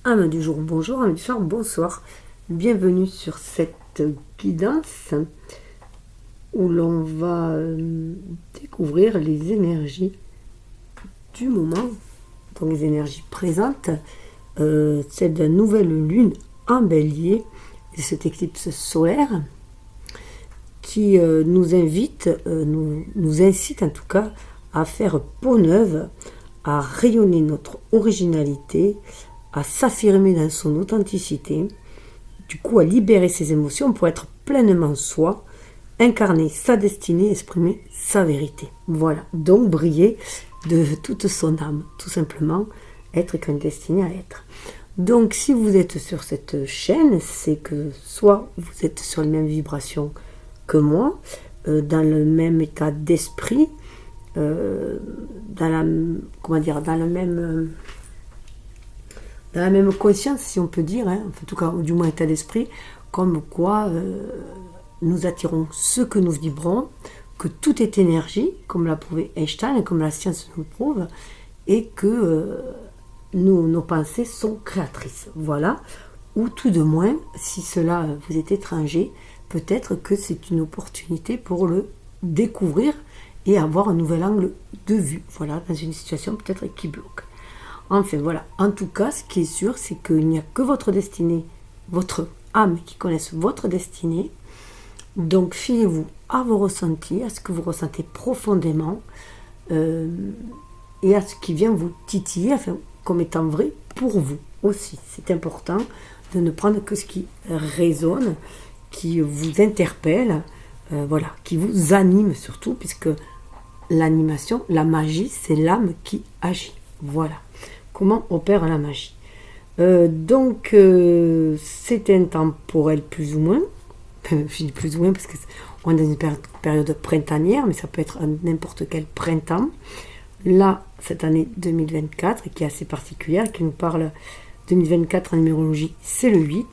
Âme du jour, bonjour, âme du soir, bonsoir. Bienvenue sur cette guidance où l'on va découvrir les énergies du moment, donc les énergies présentes, celle de la nouvelle lune en bélier, et cette éclipse solaire qui nous invite, nous incite en tout cas à faire peau neuve, à rayonner notre originalité, à s'affirmer dans son authenticité, du coup à libérer ses émotions pour être pleinement soi, incarner sa destinée, exprimer sa vérité. Voilà, donc briller de toute son âme, tout simplement, être qu'un destiné à être. Donc si vous êtes sur cette chaîne, c'est que soit vous êtes sur les mêmes vibrations que moi, dans le même état d'esprit, dans la même conscience, si on peut dire, en tout cas, ou du moins état d'esprit, comme quoi nous attirons ce que nous vibrons, que tout est énergie, comme l'a prouvé Einstein et comme la science nous prouve, et que nos pensées sont créatrices. Voilà, ou tout de moins, si cela vous est étranger, peut-être que c'est une opportunité pour le découvrir et avoir un nouvel angle de vue, voilà, dans une situation peut-être qui bloque. Enfin voilà, en tout cas, ce qui est sûr, c'est qu'il n'y a que votre destinée, votre âme qui connaisse votre destinée. Donc fiez-vous à vos ressentis, à ce que vous ressentez profondément et à ce qui vient vous titiller, enfin, comme étant vrai pour vous aussi. C'est important de ne prendre que ce qui résonne, qui vous interpelle, voilà, qui vous anime surtout, puisque l'animation, la magie, c'est l'âme qui agit. Voilà. Comment opère la magie. Donc, c'est intemporel plus ou moins. Je dis plus ou moins parce qu'on est dans une période printanière, mais ça peut être n'importe quel printemps. Là, cette année 2024, qui est assez particulière, qui nous parle 2024 en numérologie, c'est le 8.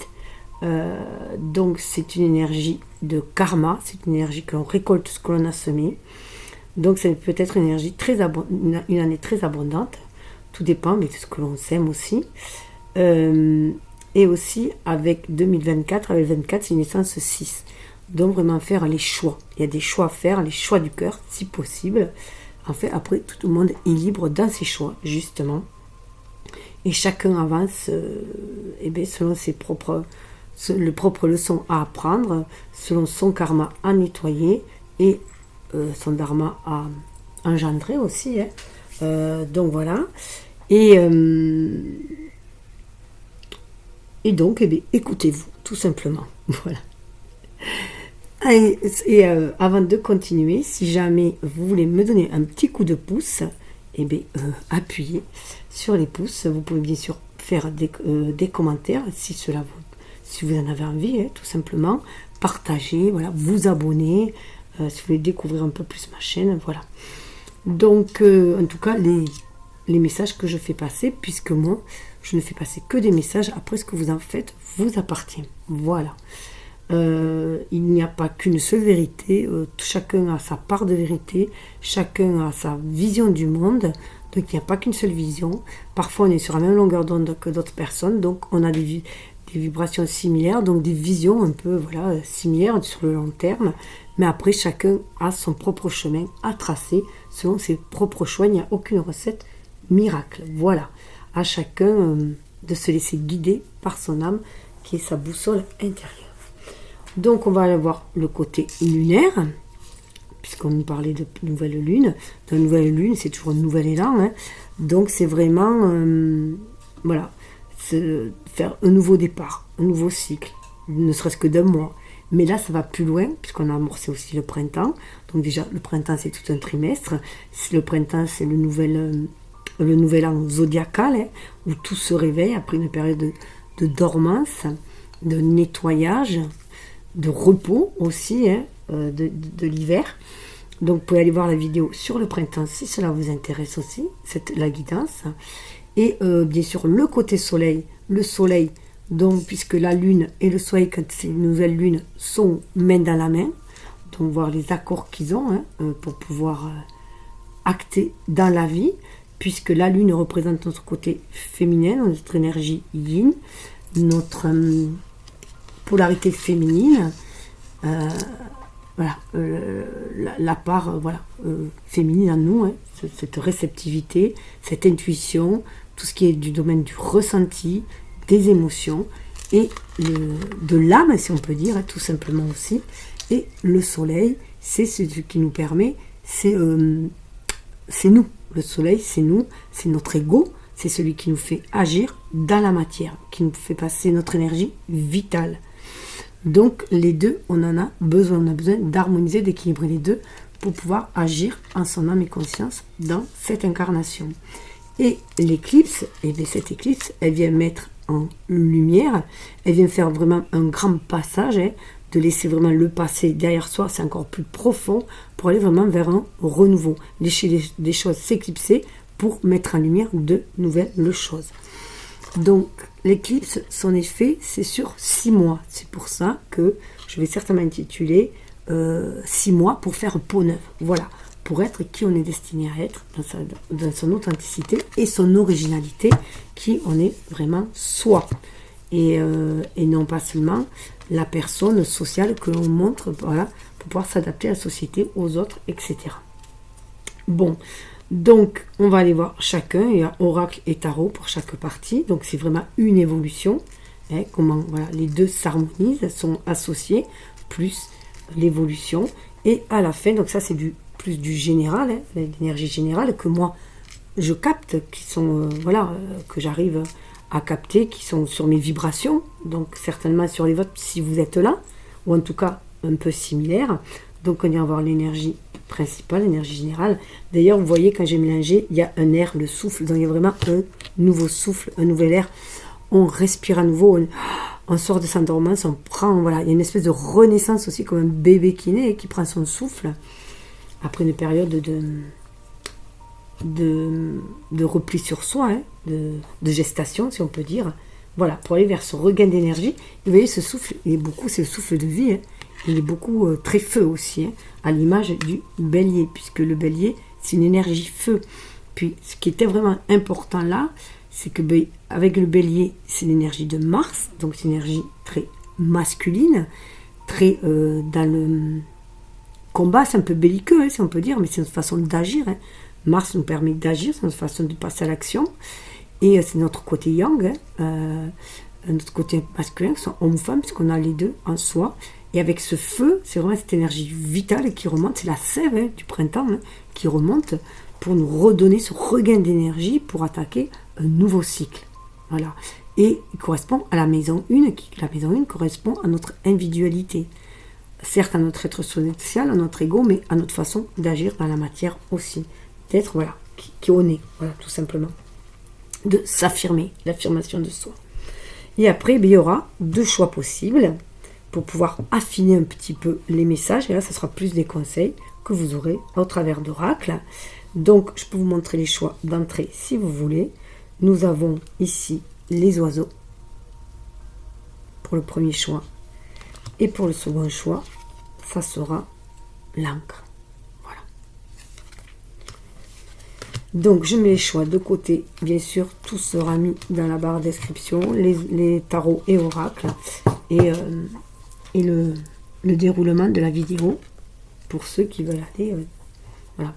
Donc, c'est une énergie de karma, c'est une énergie que l'on récolte ce que l'on a semé. Donc, ça peut être une énergie une année très abondante. Tout dépend, mais de ce que l'on sème aussi. Et aussi, avec 2024, avec 24, c'est une naissance 6. Donc, vraiment faire les choix. Il y a des choix à faire, les choix du cœur, si possible. En fait, après, tout le monde est libre dans ses choix, justement. Et chacun avance selon ses propres leçons à apprendre, selon son karma à nettoyer et son dharma à engendrer aussi. Donc voilà. Et donc, écoutez-vous, tout simplement. Voilà. Et avant de continuer, si jamais vous voulez me donner un petit coup de pouce, appuyez sur les pouces. Vous pouvez bien sûr faire des commentaires si vous en avez envie, tout simplement. Partagez, voilà, vous abonner, si vous voulez découvrir un peu plus ma chaîne, voilà. Donc, en tout cas, les messages que je fais passer, puisque moi, je ne fais passer que des messages. Après, ce que vous en faites vous appartient. Voilà. Il n'y a pas qu'une seule vérité. Chacun a sa part de vérité. Chacun a sa vision du monde. Donc, il n'y a pas qu'une seule vision. Parfois, on est sur la même longueur d'onde que d'autres personnes. Donc, on a des vibrations similaires. Donc, des visions un peu similaires sur le long terme. Mais après, chacun a son propre chemin à tracer selon ses propres choix. Il n'y a aucune recette miracle. Voilà. À chacun de se laisser guider par son âme qui est sa boussole intérieure. Donc on va aller voir le côté lunaire, puisqu'on nous parlait de nouvelle lune. Dans une nouvelle lune, c'est toujours un nouvel élan. Donc c'est vraiment faire un nouveau départ, un nouveau cycle, ne serait-ce que d'un mois. Mais là, ça va plus loin, puisqu'on a amorcé aussi le printemps. Donc déjà, le printemps, c'est tout un trimestre. Le printemps, c'est le nouvel an zodiacal, où tout se réveille après une période de dormance, de nettoyage, de repos aussi, de l'hiver. Donc vous pouvez aller voir la vidéo sur le printemps si cela vous intéresse aussi, la guidance. Et bien sûr le côté soleil, le soleil, donc puisque la lune et le soleil, quand c'est une nouvelle lune, sont main dans la main, donc voir les accords qu'ils ont pour pouvoir acter dans la vie. puisque la lune représente notre côté féminin, notre énergie yin, notre polarité féminine, voilà, la part féminine en nous, hein, cette réceptivité, cette intuition, tout ce qui est du domaine du ressenti, des émotions, et de l'âme, si on peut dire, hein, tout simplement aussi. Et le soleil, c'est ce qui nous permet, c'est nous. Le soleil, c'est nous, c'est notre ego, c'est celui qui nous fait agir dans la matière, qui nous fait passer notre énergie vitale. Donc les deux, on a besoin d'harmoniser, d'équilibrer les deux pour pouvoir agir en son âme et conscience dans cette incarnation. Et l'éclipse, cette éclipse, elle vient mettre en lumière, elle vient faire vraiment un grand passage, hein, de laisser vraiment le passé derrière soi, c'est encore plus profond, pour aller vraiment vers un renouveau, laisser des choses s'éclipser pour mettre en lumière de nouvelles choses. Donc l'éclipse, son effet, c'est sur 6 mois. C'est pour ça que je vais certainement intituler 6 mois pour faire peau neuve. Voilà, pour être qui on est destiné à être, dans son authenticité et son originalité, qui on est vraiment soi. Et non pas seulement la personne sociale que l'on montre, voilà, pour pouvoir s'adapter à la société, aux autres, etc. Bon, donc on va aller voir chacun, il y a oracle et tarot pour chaque partie, donc c'est vraiment une évolution, hein, comment voilà, les deux s'harmonisent, sont associés, plus l'évolution, et à la fin, donc ça c'est plus du général, hein, l'énergie générale que moi je capte, qui sont, que j'arrive à capter, qui sont sur mes vibrations, donc certainement sur les vôtres si vous êtes là, ou en tout cas un peu similaire. Donc on va avoir l'énergie principale, l'énergie générale. D'ailleurs, vous voyez, quand j'ai mélangé, il y a un air, le souffle, donc il y a vraiment un nouveau souffle, un nouvel air. On respire à nouveau, on sort de sa dormance, on prend, voilà, il y a une espèce de renaissance aussi, comme un bébé qui naît et qui prend son souffle, après une période de repli sur soi, hein, de gestation, si on peut dire. Voilà, pour aller vers ce regain d'énergie. Vous voyez, ce souffle, c'est le souffle de vie, hein. Il est beaucoup très feu aussi, hein, à l'image du bélier, puisque le bélier, c'est une énergie feu. Puis, ce qui était vraiment important là, c'est que avec le bélier, c'est l'énergie de Mars, donc c'est une énergie très masculine, très dans le combat, c'est un peu belliqueux, hein, si on peut dire, mais c'est notre façon d'agir, hein. Mars nous permet d'agir, c'est notre façon de passer à l'action, et c'est notre côté yang, hein, notre côté masculin, qui sont homme-femme, puisqu'on a les deux en soi. Et avec ce feu, c'est vraiment cette énergie vitale qui remonte, c'est la sève, hein, du printemps, hein, qui remonte pour nous redonner ce regain d'énergie pour attaquer un nouveau cycle. Voilà. Et il correspond à la maison 1, la maison 1 correspond à notre individualité. Certes à notre être social, à notre ego, mais à notre façon d'agir dans la matière aussi. D'être, voilà, qui on est, voilà, tout simplement. De s'affirmer, l'affirmation de soi. Et après, il y aura 2 choix possibles pour pouvoir affiner un petit peu les messages. Et là, ce sera plus des conseils que vous aurez au travers d'oracles. Donc, je peux vous montrer les choix d'entrée si vous voulez. Nous avons ici les oiseaux pour le premier choix. Et pour le second choix, ça sera l'encre. Voilà. Donc, je mets les choix de côté. Bien sûr, tout sera mis dans la barre de description. Les tarots et oracles. Et le déroulement de la vidéo pour ceux qui veulent aller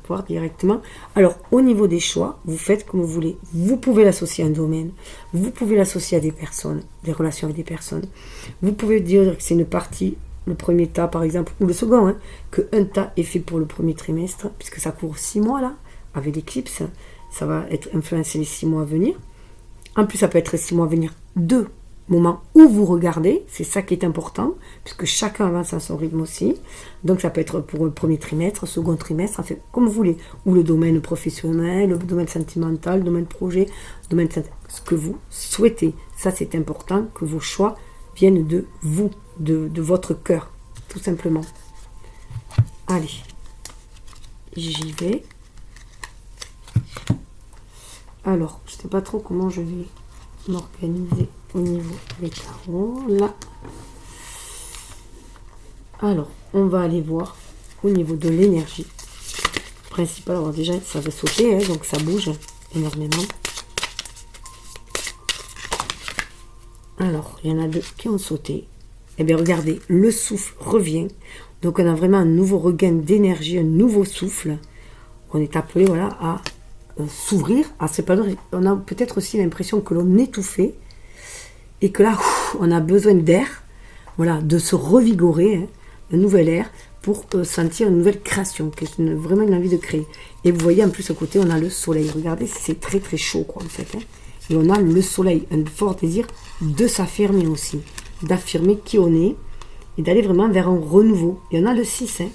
voir directement. Alors, au niveau des choix, vous faites comme vous voulez. Vous pouvez l'associer à un domaine. Vous pouvez l'associer à des personnes, des relations avec des personnes. Vous pouvez dire que c'est une partie, le premier tas par exemple, ou le second, hein, qu'un tas est fait pour le premier trimestre, puisque ça court 6 mois là, avec l'éclipse. Ça va être influencer les 6 mois à venir. En plus, ça peut être 6 mois à venir de moment où vous regardez, c'est ça qui est important, puisque chacun avance à son rythme aussi. Donc ça peut être pour le premier trimestre, second trimestre, en fait, comme vous voulez, ou le domaine professionnel, le domaine sentimental, le domaine projet, ce que vous souhaitez. Ça, c'est important que vos choix viennent de vous, de votre cœur, tout simplement. Allez, j'y vais. Alors, je ne sais pas trop comment je vais m'organiser au niveau des tarots, là. Alors, on va aller voir au niveau de l'énergie principale. Alors déjà, ça va sauter, hein, donc ça bouge. énormément. Alors, il y en a 2 qui ont sauté. Eh bien, regardez, le souffle revient. Donc, on a vraiment un nouveau regain d'énergie, un nouveau souffle. On est appelé, voilà, à s'ouvrir, à s'épanouir. On a peut-être aussi l'impression que l'on étouffait et que là, on a besoin d'air, voilà, de se revigorer, hein, un nouvel air pour sentir une nouvelle création, qui est vraiment une envie de créer. Et vous voyez, en plus, à côté, on a le soleil. Regardez, c'est très, très chaud, quoi, en fait. Hein. Et on a le soleil, un fort désir de s'affirmer aussi, d'affirmer qui on est et d'aller vraiment vers un renouveau. Et on a le 6, hein.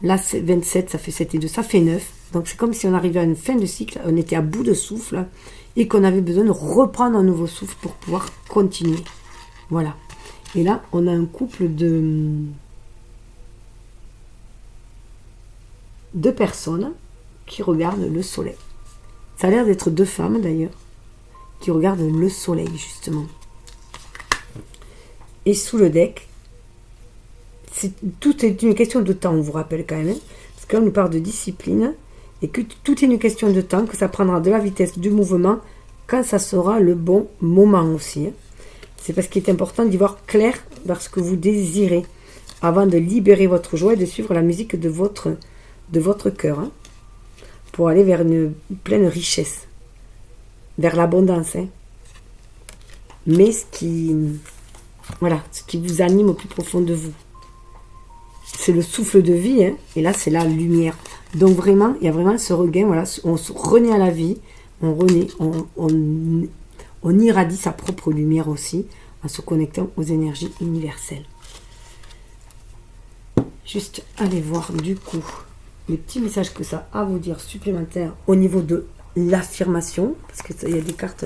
Là, c'est 27, ça fait 7 et 2, ça fait 9. Donc, c'est comme si on arrivait à une fin de cycle, on était à bout de souffle et qu'on avait besoin de reprendre un nouveau souffle pour pouvoir continuer. Voilà. Et là, on a un couple de personnes qui regardent le soleil. Ça a l'air d'être 2 femmes, d'ailleurs, qui regardent le soleil, justement. Et sous le deck, tout est une question de temps, on vous rappelle quand même, hein, parce qu'on nous parle de discipline, et que tout est une question de temps, que ça prendra de la vitesse du mouvement, quand ça sera le bon moment aussi. Hein. C'est parce qu'il est important d'y voir clair vers ce que vous désirez, avant de libérer votre joie et de suivre la musique de votre cœur, hein, pour aller vers une pleine richesse, vers l'abondance. Hein. Mais ce qui vous anime au plus profond de vous, c'est le souffle de vie, hein, et là c'est la lumière. Donc vraiment, il y a vraiment ce regain, voilà, on se renaît à la vie, on irradie sa propre lumière aussi, en se connectant aux énergies universelles. Juste aller voir du coup les petits messages que ça a à vous dire supplémentaires au niveau de l'affirmation, parce qu'il y a des cartes,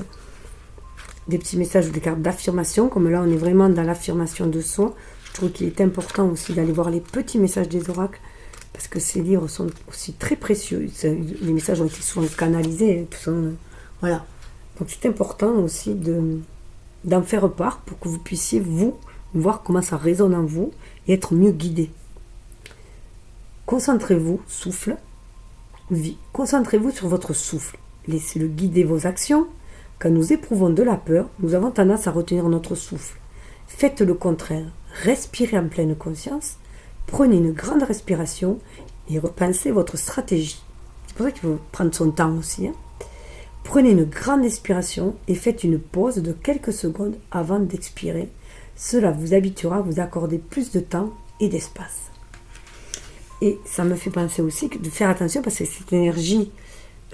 des petits messages ou des cartes d'affirmation, comme là on est vraiment dans l'affirmation de soi. Je trouve qu'il est important aussi d'aller voir les petits messages des oracles, parce que ces livres sont aussi très précieux. Les messages ont été souvent canalisés, voilà. Donc c'est important aussi d'en faire part pour que vous puissiez, vous, voir comment ça résonne en vous et être mieux guidé. Concentrez-vous, souffle, vie. Concentrez-vous sur votre souffle. Laissez-le guider vos actions. Quand nous éprouvons de la peur, nous avons tendance à retenir notre souffle. Faites le contraire. Respirez en pleine conscience. Prenez une grande respiration et repensez votre stratégie. C'est pour ça qu'il faut prendre son temps aussi. Hein. Prenez une grande inspiration et faites une pause de quelques secondes avant d'expirer. Cela vous habituera à vous accorder plus de temps et d'espace. Et ça me fait penser aussi de faire attention parce que cette énergie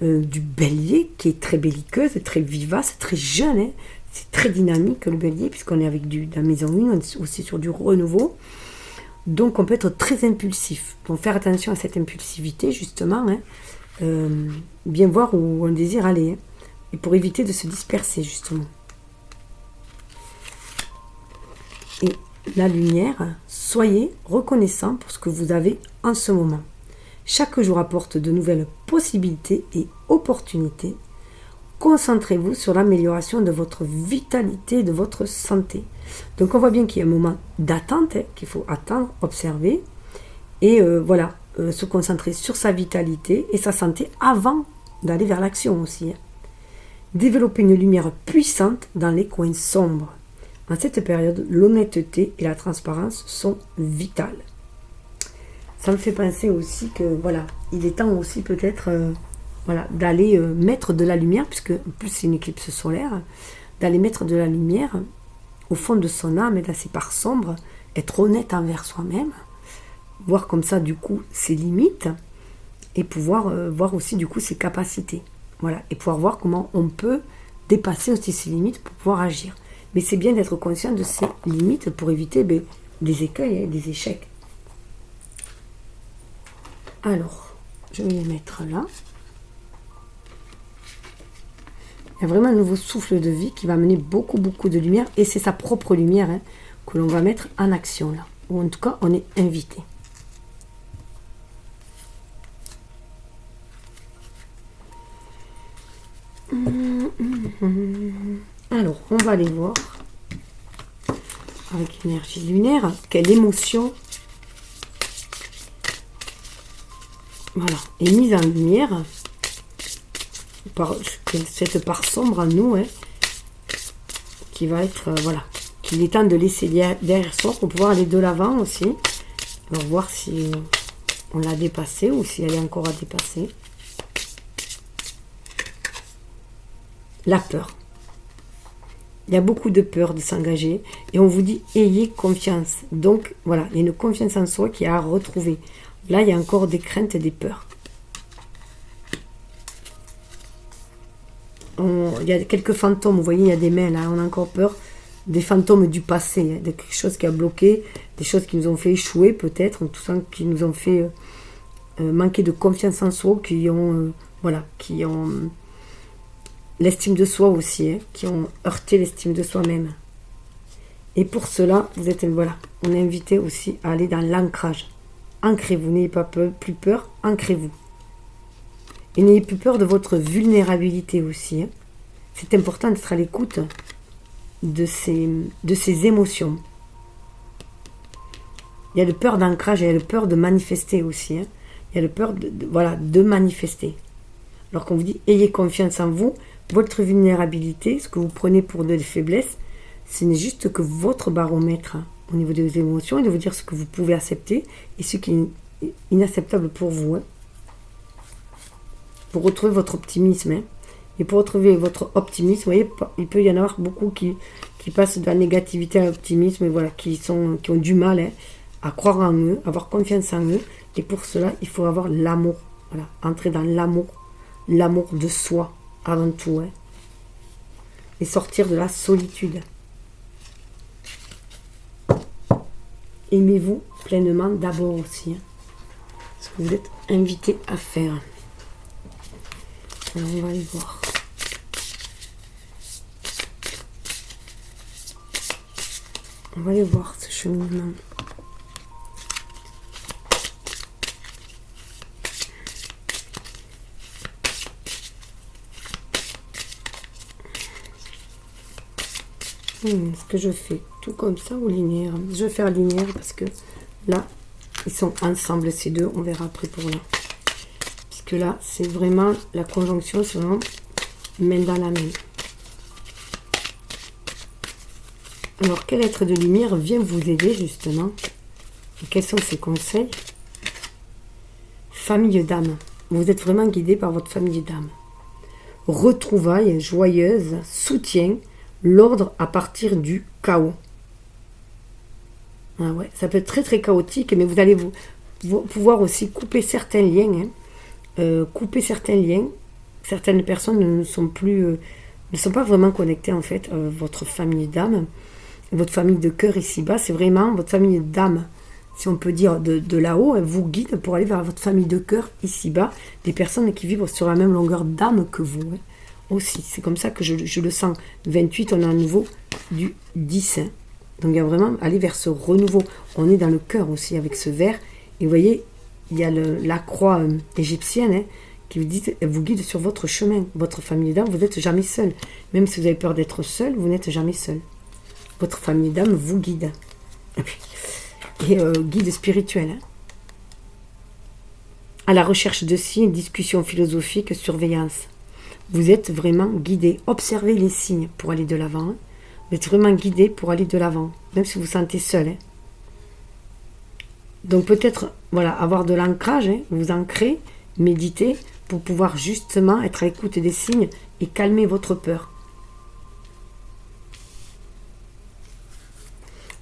du bélier qui est très belliqueuse, très vivace, très jeune, hein. C'est très dynamique le bélier puisqu'on est avec la maison 1, on est aussi sur du renouveau. Donc on peut être très impulsif. Donc faire attention à cette impulsivité justement, hein. Bien voir où on désire aller, hein. Et pour éviter de se disperser justement. Et la lumière, soyez reconnaissant pour ce que vous avez en ce moment. Chaque jour apporte de nouvelles possibilités et opportunités. Concentrez-vous sur l'amélioration de votre vitalité et de votre santé. Donc on voit bien qu'il y a un moment d'attente, hein, qu'il faut attendre, observer et se concentrer sur sa vitalité et sa santé avant d'aller vers l'action aussi. Hein. Développer une lumière puissante dans les coins sombres. En cette période, l'honnêteté et la transparence sont vitales. Ça me fait penser aussi que il est temps aussi peut-être d'aller mettre de la lumière, puisque en plus c'est une éclipse solaire, d'aller mettre de la lumière au fond de son âme et dans ses parts sombres, être honnête envers soi-même, voir comme ça du coup ses limites et pouvoir voir aussi du coup ses capacités. Voilà, et pouvoir voir comment on peut dépasser aussi ses limites pour pouvoir agir. Mais c'est bien d'être conscient de ses limites pour éviter des écueils et des échecs. Alors, je vais les mettre là. Il y a vraiment un nouveau souffle de vie qui va amener beaucoup, beaucoup de lumière. Et c'est sa propre lumière que l'on va mettre en action là. Ou en tout cas, on est invité. Alors, on va aller voir avec l'énergie lunaire quelle émotion est mise en lumière cette part sombre en nous, hein, qui va être, voilà, qu'il est temps de laisser derrière soi pour pouvoir aller de l'avant aussi. Alors voir si on l'a dépassée ou si elle est encore à dépasser. La peur. Il y a beaucoup de peur de s'engager et on vous dit ayez confiance. Donc voilà, il y a une confiance en soi qui est à retrouver. Là, il y a encore des craintes et des peurs. Il y a quelques fantômes, vous voyez, il y a des mains là, on a encore peur des fantômes du passé, hein, de quelque chose qui a bloqué, des choses qui nous ont fait échouer peut-être, tout ça qui nous ont fait manquer de confiance en soi, qui ont l'estime de soi aussi, hein, qui ont heurté l'estime de soi-même. Et pour cela, vous êtes, voilà, on est invité aussi à aller dans l'ancrage. Ancrez-vous, n'ayez pas plus peur, ancrez-vous. Et n'ayez plus peur de votre vulnérabilité aussi. Hein. C'est important d'être à l'écoute de ces émotions. Il y a le peur d'ancrage, il y a le peur de manifester aussi. Hein. Il y a le peur de manifester. Alors qu'on vous dit, ayez confiance en vous, votre vulnérabilité, ce que vous prenez pour de faiblesses, ce n'est juste que votre baromètre hein, au niveau des émotions et de vous dire ce que vous pouvez accepter et ce qui est inacceptable pour vous. Hein. Pour retrouver votre optimisme. Hein. Et pour retrouver votre optimisme, vous voyez, il peut y en avoir beaucoup qui passent de la négativité à l'optimisme, et voilà, qui ont du mal hein, à croire en eux, avoir confiance en eux. Et pour cela, il faut avoir l'amour. Voilà, entrer dans l'amour de soi avant tout. Hein. Et sortir de la solitude. Aimez-vous pleinement d'abord aussi. Hein. Ce que vous êtes invité à faire. Alors on va aller voir. On va aller voir ce cheminement. Est-ce que je fais tout comme ça ou linéaire? Je vais faire linéaire parce que là, ils sont ensemble ces deux. On verra après pour là. Parce que là, c'est vraiment la conjonction, c'est vraiment main dans la main. Alors, quel être de lumière vient vous aider justement? Et quels sont ses conseils? Famille d'âme. Vous êtes vraiment guidé par votre famille d'âme. Retrouvailles joyeuses, soutien, l'ordre à partir du chaos. Ah ouais, ça peut être très très chaotique, mais vous allez pouvoir aussi couper certains liens. Hein. Couper certains liens. Certaines personnes ne sont pas vraiment connectées en fait à votre famille d'âme. Votre famille de cœur ici-bas, c'est vraiment votre famille d'âme, si on peut dire de là-haut, elle vous guide pour aller vers votre famille de cœur ici-bas, des personnes qui vivent sur la même longueur d'âme que vous. Hein. Aussi, c'est comme ça que je le sens. 28, on a un nouveau du 10. Hein. Donc il y a vraiment aller vers ce renouveau. On est dans le cœur aussi avec ce vert. Et vous voyez, il y a la croix égyptienne hein, qui vous dit, elle vous guide sur votre chemin. Votre famille d'âme, vous n'êtes jamais seul. Même si vous avez peur d'être seul, vous n'êtes jamais seul. Votre famille d'âme vous guide. Et guide spirituel. Hein. À la recherche de signes, discussion philosophique, surveillance. Vous êtes vraiment guidé. Observez les signes pour aller de l'avant. Hein. Vous êtes vraiment guidé pour aller de l'avant. Même si vous vous sentez seul. Hein. Donc peut-être voilà, avoir de l'ancrage. Hein. Vous ancrez, méditez pour pouvoir justement être à l'écoute des signes et calmer votre peur.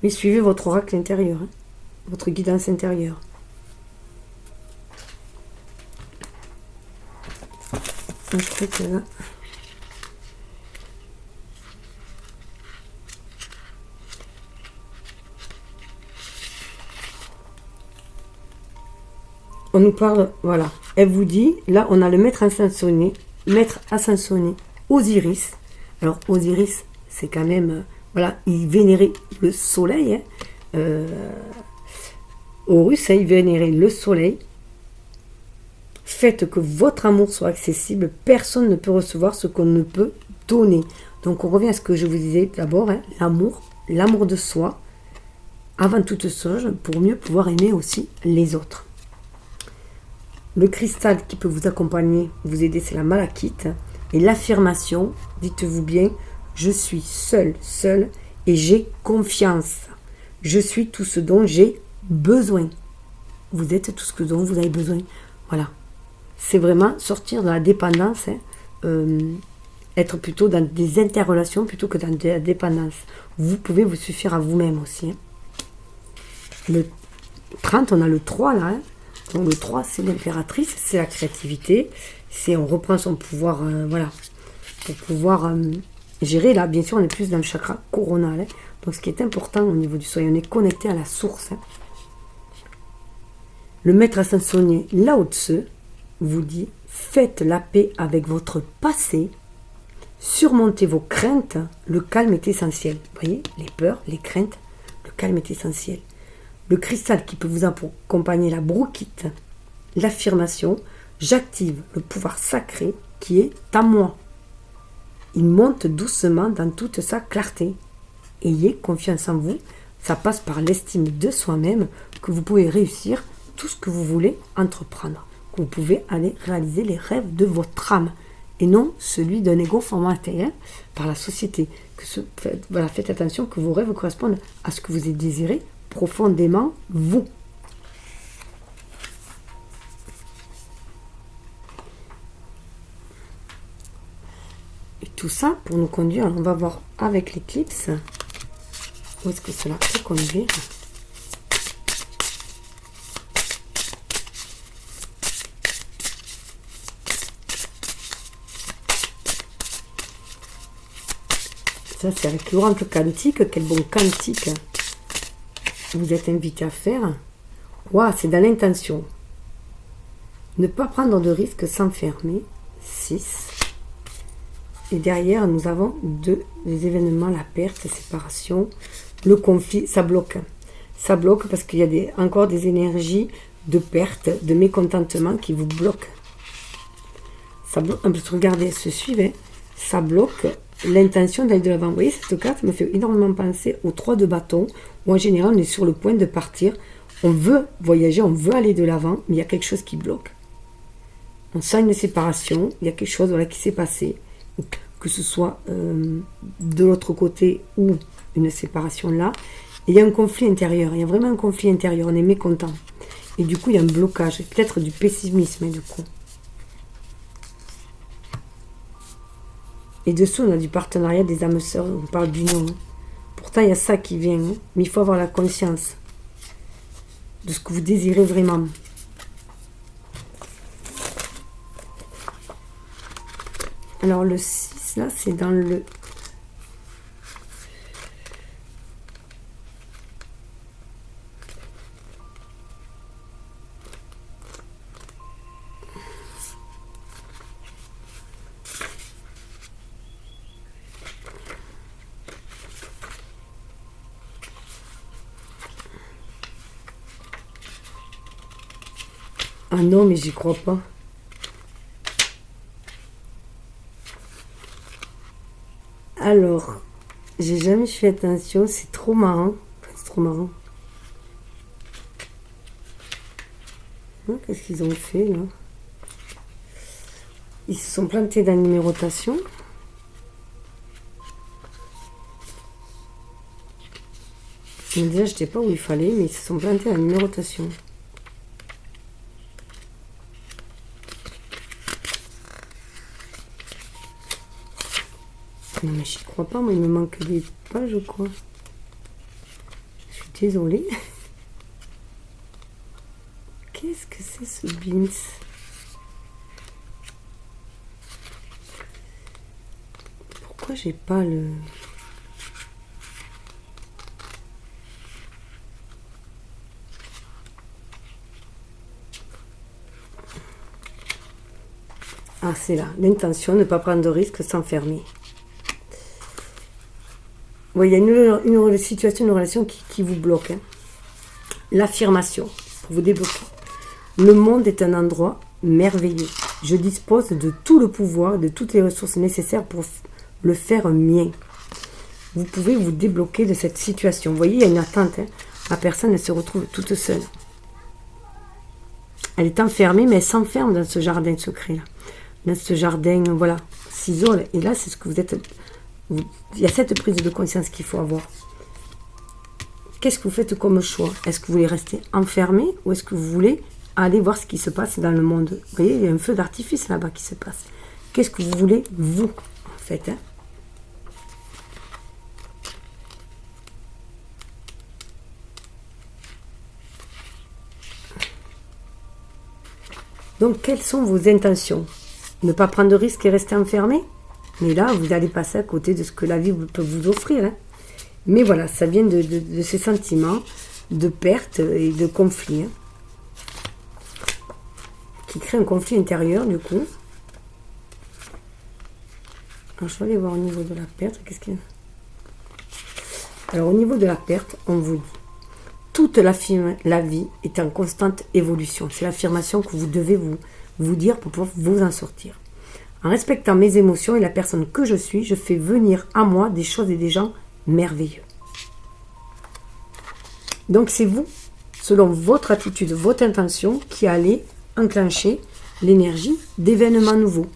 Mais suivez votre oracle intérieur, hein, votre guidance intérieure. Je crois que là... On nous parle, voilà. Elle vous dit, là on a le maître ascensionné, Osiris. Alors Osiris, c'est quand même... Voilà, il vénérait le soleil. Hein. Horus, il vénérait le soleil. Faites que votre amour soit accessible. Personne ne peut recevoir ce qu'on ne peut donner. Donc on revient à ce que je vous disais d'abord. Hein, l'amour de soi. Avant toute chose, pour mieux pouvoir aimer aussi les autres. Le cristal qui peut vous accompagner, vous aider, c'est la malachite. Et l'affirmation, dites-vous bien, je suis seul et j'ai confiance. Je suis tout ce dont j'ai besoin. Vous êtes tout ce dont vous avez besoin. Voilà. C'est vraiment sortir de la dépendance, être plutôt dans des interrelations plutôt que dans de la dépendance. Vous pouvez vous suffire à vous-même aussi. Le 30, on a le 3 là. Donc le 3, c'est l'impératrice, c'est la créativité. C'est on reprend son pouvoir, voilà, pour pouvoir gérer. Là, bien sûr, on est plus dans le chakra coronal. Donc ce qui est important au niveau du soleil, on est connecté à la source. Le maître ascensionné Lao Tzu vous dit, faites la paix avec votre passé, surmontez vos craintes, le calme est essentiel. Vous voyez, les peurs, les craintes, le calme est essentiel. Le cristal qui peut vous accompagner, la brookite, l'affirmation, j'active le pouvoir sacré qui est à moi. Il monte doucement dans toute sa clarté. Ayez confiance en vous, ça passe par l'estime de soi-même que vous pouvez réussir tout ce que vous voulez entreprendre. Que vous pouvez aller réaliser les rêves de votre âme et non celui d'un égo formaté par la société. Voilà, faites attention que vos rêves correspondent à ce que vous désirez profondément, vous. Et tout ça pour nous conduire, alors on va voir avec l'éclipse où est-ce que cela peut conduire. Ça, c'est avec l'oracle quantique. Quel bon quantique vous êtes invité à faire. Waouh, c'est dans l'intention. Ne pas prendre de risques, s'enfermer. 6. Et derrière, nous avons les événements, la perte, la séparation, le conflit. Ça bloque. Ça bloque parce qu'il y a encore des énergies de perte, de mécontentement qui vous bloquent. Ça bloque. Regardez, elles se suivent. Ça bloque l'intention d'aller de l'avant. Vous voyez, cette carte me fait énormément penser aux 3 de bâton, où en général on est sur le point de partir, on veut voyager, on veut aller de l'avant, mais il y a quelque chose qui bloque. On sent une séparation, il y a quelque chose qui s'est passé, que ce soit de l'autre côté ou une séparation là, et il y a un conflit intérieur, il y a vraiment un conflit intérieur, on est mécontent. Et du coup, il y a un blocage, peut-être du pessimisme, du coup. Et dessous, on a du partenariat des âmes sœurs, on parle d'union. Pourtant, il y a ça qui vient, mais il faut avoir la conscience de ce que vous désirez vraiment. Alors, le 6, là, c'est dans le... Ah non, mais j'y crois pas. Alors, j'ai jamais fait attention, c'est trop marrant. C'est trop marrant. Qu'est-ce qu'ils ont fait là? Ils se sont plantés dans la numérotation. Mais déjà, je ne sais pas où il fallait, mais ils se sont plantés dans la numérotation. Non mais j'y crois pas, moi il me manque des pages ou quoi? Je suis désolée. Qu'est-ce que c'est ce Beams? Pourquoi j'ai pas le... Ah c'est là, l'intention, ne pas prendre de risques, s'enfermer. Oui, il y a une situation, une relation qui vous bloque. L'affirmation, pour vous débloquer. Le monde est un endroit merveilleux. Je dispose de tout le pouvoir, de toutes les ressources nécessaires pour le faire mien. Vous pouvez vous débloquer de cette situation. Vous voyez, il y a une attente. La personne, elle se retrouve toute seule. Elle est enfermée, mais elle s'enferme dans ce jardin secret-là. dans ce jardin, voilà, s'isole. Et là, c'est ce que vous êtes... Il y a cette prise de conscience qu'il faut avoir. Qu'est-ce que vous faites comme choix? Est-ce que vous voulez rester enfermé ou est-ce que vous voulez aller voir ce qui se passe dans le monde? Vous voyez, il y a un feu d'artifice là-bas qui se passe. Qu'est-ce que vous voulez, vous, en fait, hein? Donc, quelles sont vos intentions? Ne pas prendre de risques et rester enfermé? Mais là, vous allez passer à côté de ce que la vie peut vous offrir, hein. Mais voilà, ça vient de ces sentiments de perte et de conflit, hein, qui créent un conflit intérieur, du coup. Alors, je vais aller voir au niveau de la perte. Qu'est-ce qu'il y a? Alors, au niveau de la perte, on vous dit, toute la vie est en constante évolution. C'est l'affirmation que vous devez vous dire pour pouvoir vous en sortir. En respectant mes émotions et la personne que je suis, je fais venir à moi des choses et des gens merveilleux. Donc c'est vous, selon votre attitude, votre intention, qui allez enclencher l'énergie d'événements nouveaux.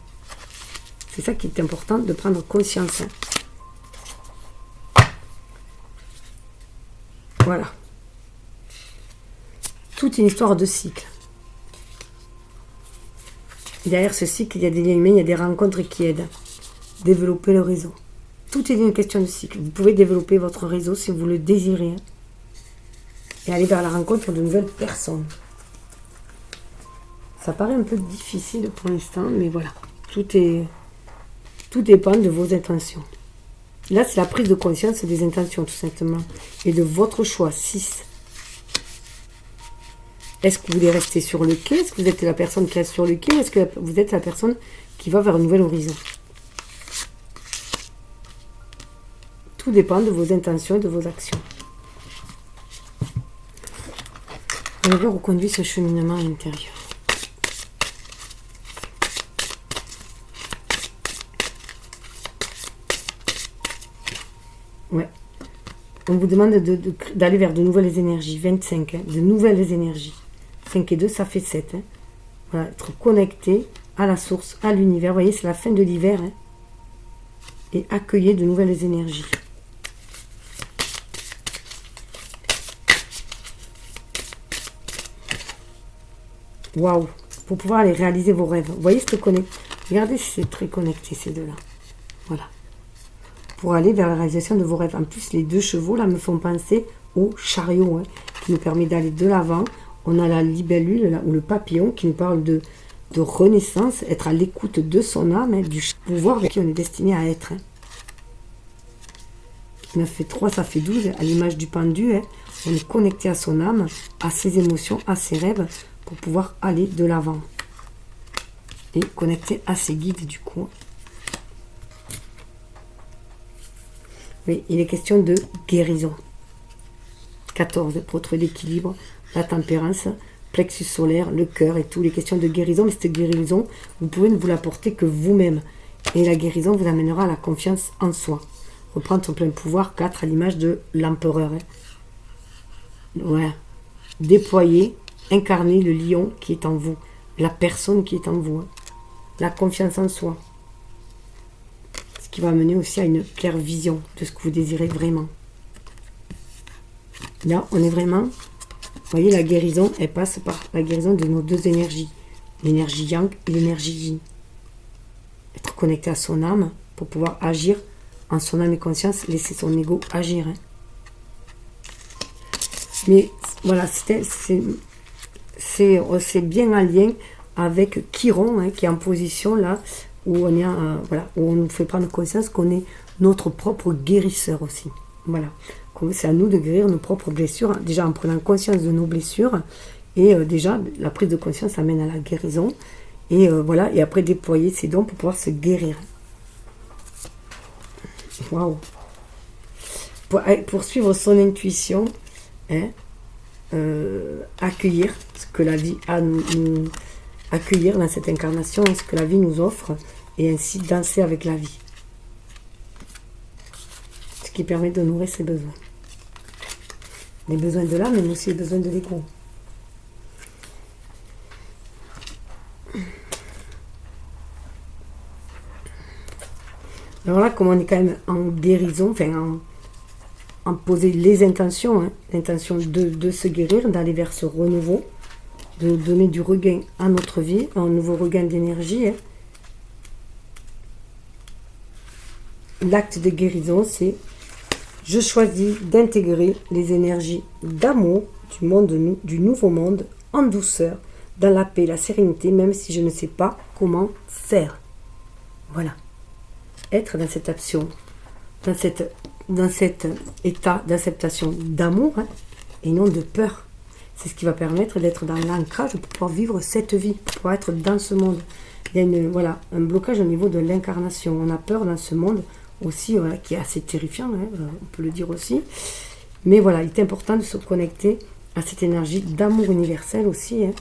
C'est ça qui est important de prendre conscience. Voilà. Toute une histoire de cycle. Derrière ce cycle, il y a des liens humains, il y a des rencontres qui aident. Développer le réseau. Tout est une question de cycle. Vous pouvez développer votre réseau si vous le désirez. Et aller vers la rencontre de nouvelles personnes. Ça paraît un peu difficile pour l'instant, mais voilà. Tout dépend de vos intentions. Là, c'est la prise de conscience des intentions, tout simplement. Et de votre choix. 6. Est-ce que vous voulez rester sur le quai? Est-ce que vous êtes la personne qui reste sur le quai? Est-ce que vous êtes la personne qui va vers un nouvel horizon? Tout dépend de vos intentions et de vos actions. On va voir où conduit ce cheminement à l'intérieur. Ouais. On vous demande d'aller vers de nouvelles énergies. 25, hein, de nouvelles énergies. 5 et 2, ça fait 7. Hein. Voilà, être connecté à la source, à l'univers. Vous voyez, c'est la fin de l'hiver. Hein, et accueillir de nouvelles énergies. Waouh! Pour pouvoir aller réaliser vos rêves. Vous voyez, c'est connecté. Regardez si c'est très connecté, ces deux-là. Voilà. Pour aller vers la réalisation de vos rêves. En plus, les 2 chevaux, là, me font penser au chariot, hein, qui nous permet d'aller de l'avant. On a la libellule, là, ou le papillon, qui nous parle de renaissance, être à l'écoute de son âme, hein, du pouvoir avec qui on est destiné à être. Hein. 9 fait 3, ça fait 12, à l'image du pendu. Hein, on est connecté à son âme, à ses émotions, à ses rêves, pour pouvoir aller de l'avant. Et connecté à ses guides, du coup. Oui, il est question de guérison. 14, pour trouver l'équilibre, la tempérance, plexus solaire, le cœur et tout. Les questions de guérison, mais cette guérison, vous pouvez ne vous l'apporter que vous-même. Et la guérison vous amènera à la confiance en soi. Reprendre son plein pouvoir, 4, à l'image de l'empereur. Hein. Ouais. Déployer, incarner le lion qui est en vous. La personne qui est en vous. Hein. La confiance en soi. Ce qui va amener aussi à une claire vision de ce que vous désirez vraiment. Là, on est vraiment... Vous voyez, la guérison, elle passe par la guérison de nos 2 énergies. L'énergie yang et l'énergie yin. Être connecté à son âme pour pouvoir agir en son âme et conscience, laisser son ego agir. Hein. Mais voilà, c'est bien en lien avec Chiron, hein, qui est en position là, où on est, voilà, où on nous fait prendre conscience qu'on est notre propre guérisseur aussi. Voilà. C'est à nous de guérir nos propres blessures, hein, déjà en prenant conscience de nos blessures, et déjà la prise de conscience amène à la guérison, et voilà, et après déployer ses dons pour pouvoir se guérir. Waouh! Pour suivre son intuition, hein, accueillir ce que la vie a nous accueillir dans cette incarnation, ce que la vie nous offre, et ainsi danser avec la vie. Ce qui permet de nourrir ses besoins. Les besoins de l'âme, mais aussi les besoins de l'ego. Alors là, comme on est quand même en guérison, enfin en poser les intentions, hein, l'intention de se guérir, d'aller vers ce renouveau, de donner du regain à notre vie, un nouveau regain d'énergie. Hein. L'acte de guérison, c'est je choisis d'intégrer les énergies d'amour du monde, du nouveau monde, en douceur, dans la paix, la sérénité, même si je ne sais pas comment faire. Voilà. Être dans cette action, dans cet état d'acceptation d'amour, hein, et non de peur. C'est ce qui va permettre d'être dans l'ancrage pour pouvoir vivre cette vie, pour pouvoir être dans ce monde. Il y a un blocage au niveau de l'incarnation. On a peur dans ce monde aussi, voilà, qui est assez terrifiant, hein, on peut le dire aussi. Mais voilà, il est important de se connecter à cette énergie d'amour universel aussi, hein,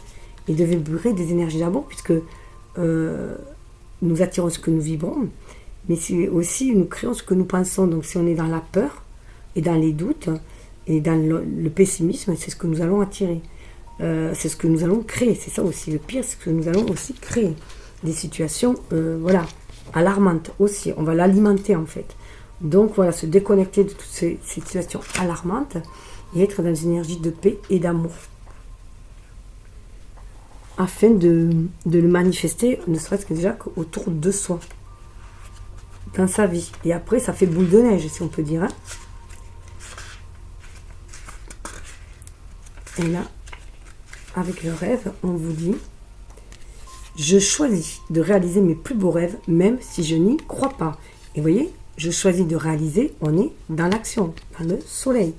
et de vibrer des énergies d'amour, puisque nous attirons ce que nous vibrons, mais c'est aussi nous créons ce que nous pensons. Donc si on est dans la peur et dans les doutes et dans le pessimisme, c'est ce que nous allons attirer. C'est ce que nous allons créer. C'est ça aussi le pire, c'est ce que nous allons aussi créer. Des situations voilà, alarmantes aussi. On va l'alimenter en fait. Donc voilà, se déconnecter de toutes ces situations alarmantes et être dans une énergie de paix et d'amour. Afin de le manifester, ne serait-ce que déjà autour de soi. Dans sa vie. Et après, ça fait boule de neige, si on peut dire. Hein. Et là, avec le rêve, on vous dit je choisis de réaliser mes plus beaux rêves, même si je n'y crois pas. Et vous voyez, je choisis de réaliser, on est dans l'action, dans le soleil.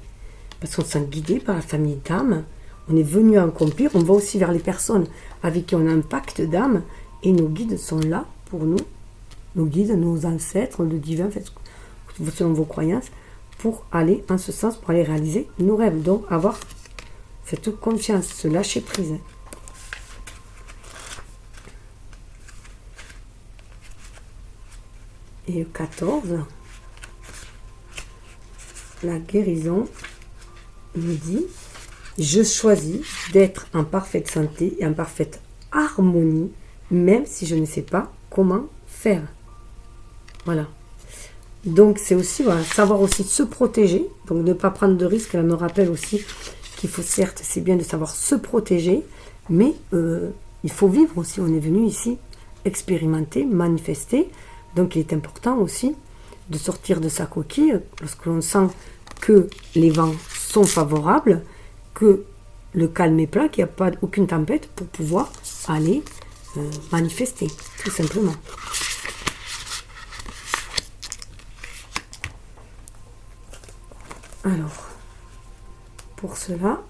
Parce qu'on se sent guidé par la famille d'âme. On est venu à accomplir, on va aussi vers les personnes avec qui on a un pacte d'âme. Et nos guides sont là pour nous. Nos guides, nos ancêtres, le divin, selon vos croyances, pour aller en ce sens, pour aller réaliser nos rêves. Donc, avoir cette confiance, se lâcher prise. Et 14, la guérison nous dit je choisis d'être en parfaite santé et en parfaite harmonie, même si je ne sais pas comment faire. Voilà. Donc c'est aussi voilà, savoir aussi se protéger, donc ne pas prendre de risques. Elle me rappelle aussi qu'il faut, certes, c'est bien de savoir se protéger, mais il faut vivre aussi. On est venu ici expérimenter, manifester. Donc il est important aussi de sortir de sa coquille lorsque l'on sent que les vents sont favorables, que le calme est plat, qu'il n'y a pas aucune tempête, pour pouvoir aller manifester, tout simplement. Alors, pour cela,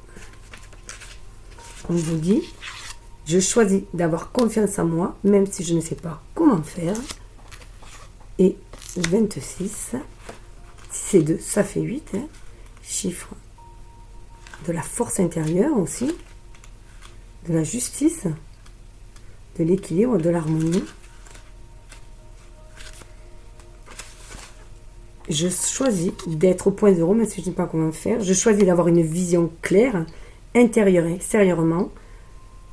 on vous dit, je choisis d'avoir confiance en moi, même si je ne sais pas comment faire. Et 26, si c'est 2, ça fait 8, hein, chiffre de la force intérieure aussi, de la justice, de l'équilibre, de l'harmonie. Je choisis d'être au point zéro, même si je ne sais pas comment faire. Je choisis d'avoir une vision claire, intérieure et extérieurement,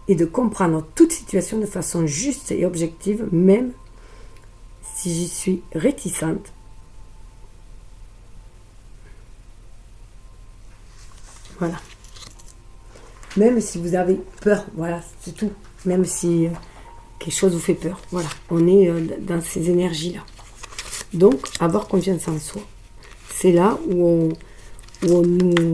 et de comprendre toute situation de façon juste et objective, même si j'y suis réticente. Voilà. Même si vous avez peur, voilà, c'est tout. Même si quelque chose vous fait peur. Voilà, on est dans ces énergies-là. Donc, avoir confiance en soi. C'est là où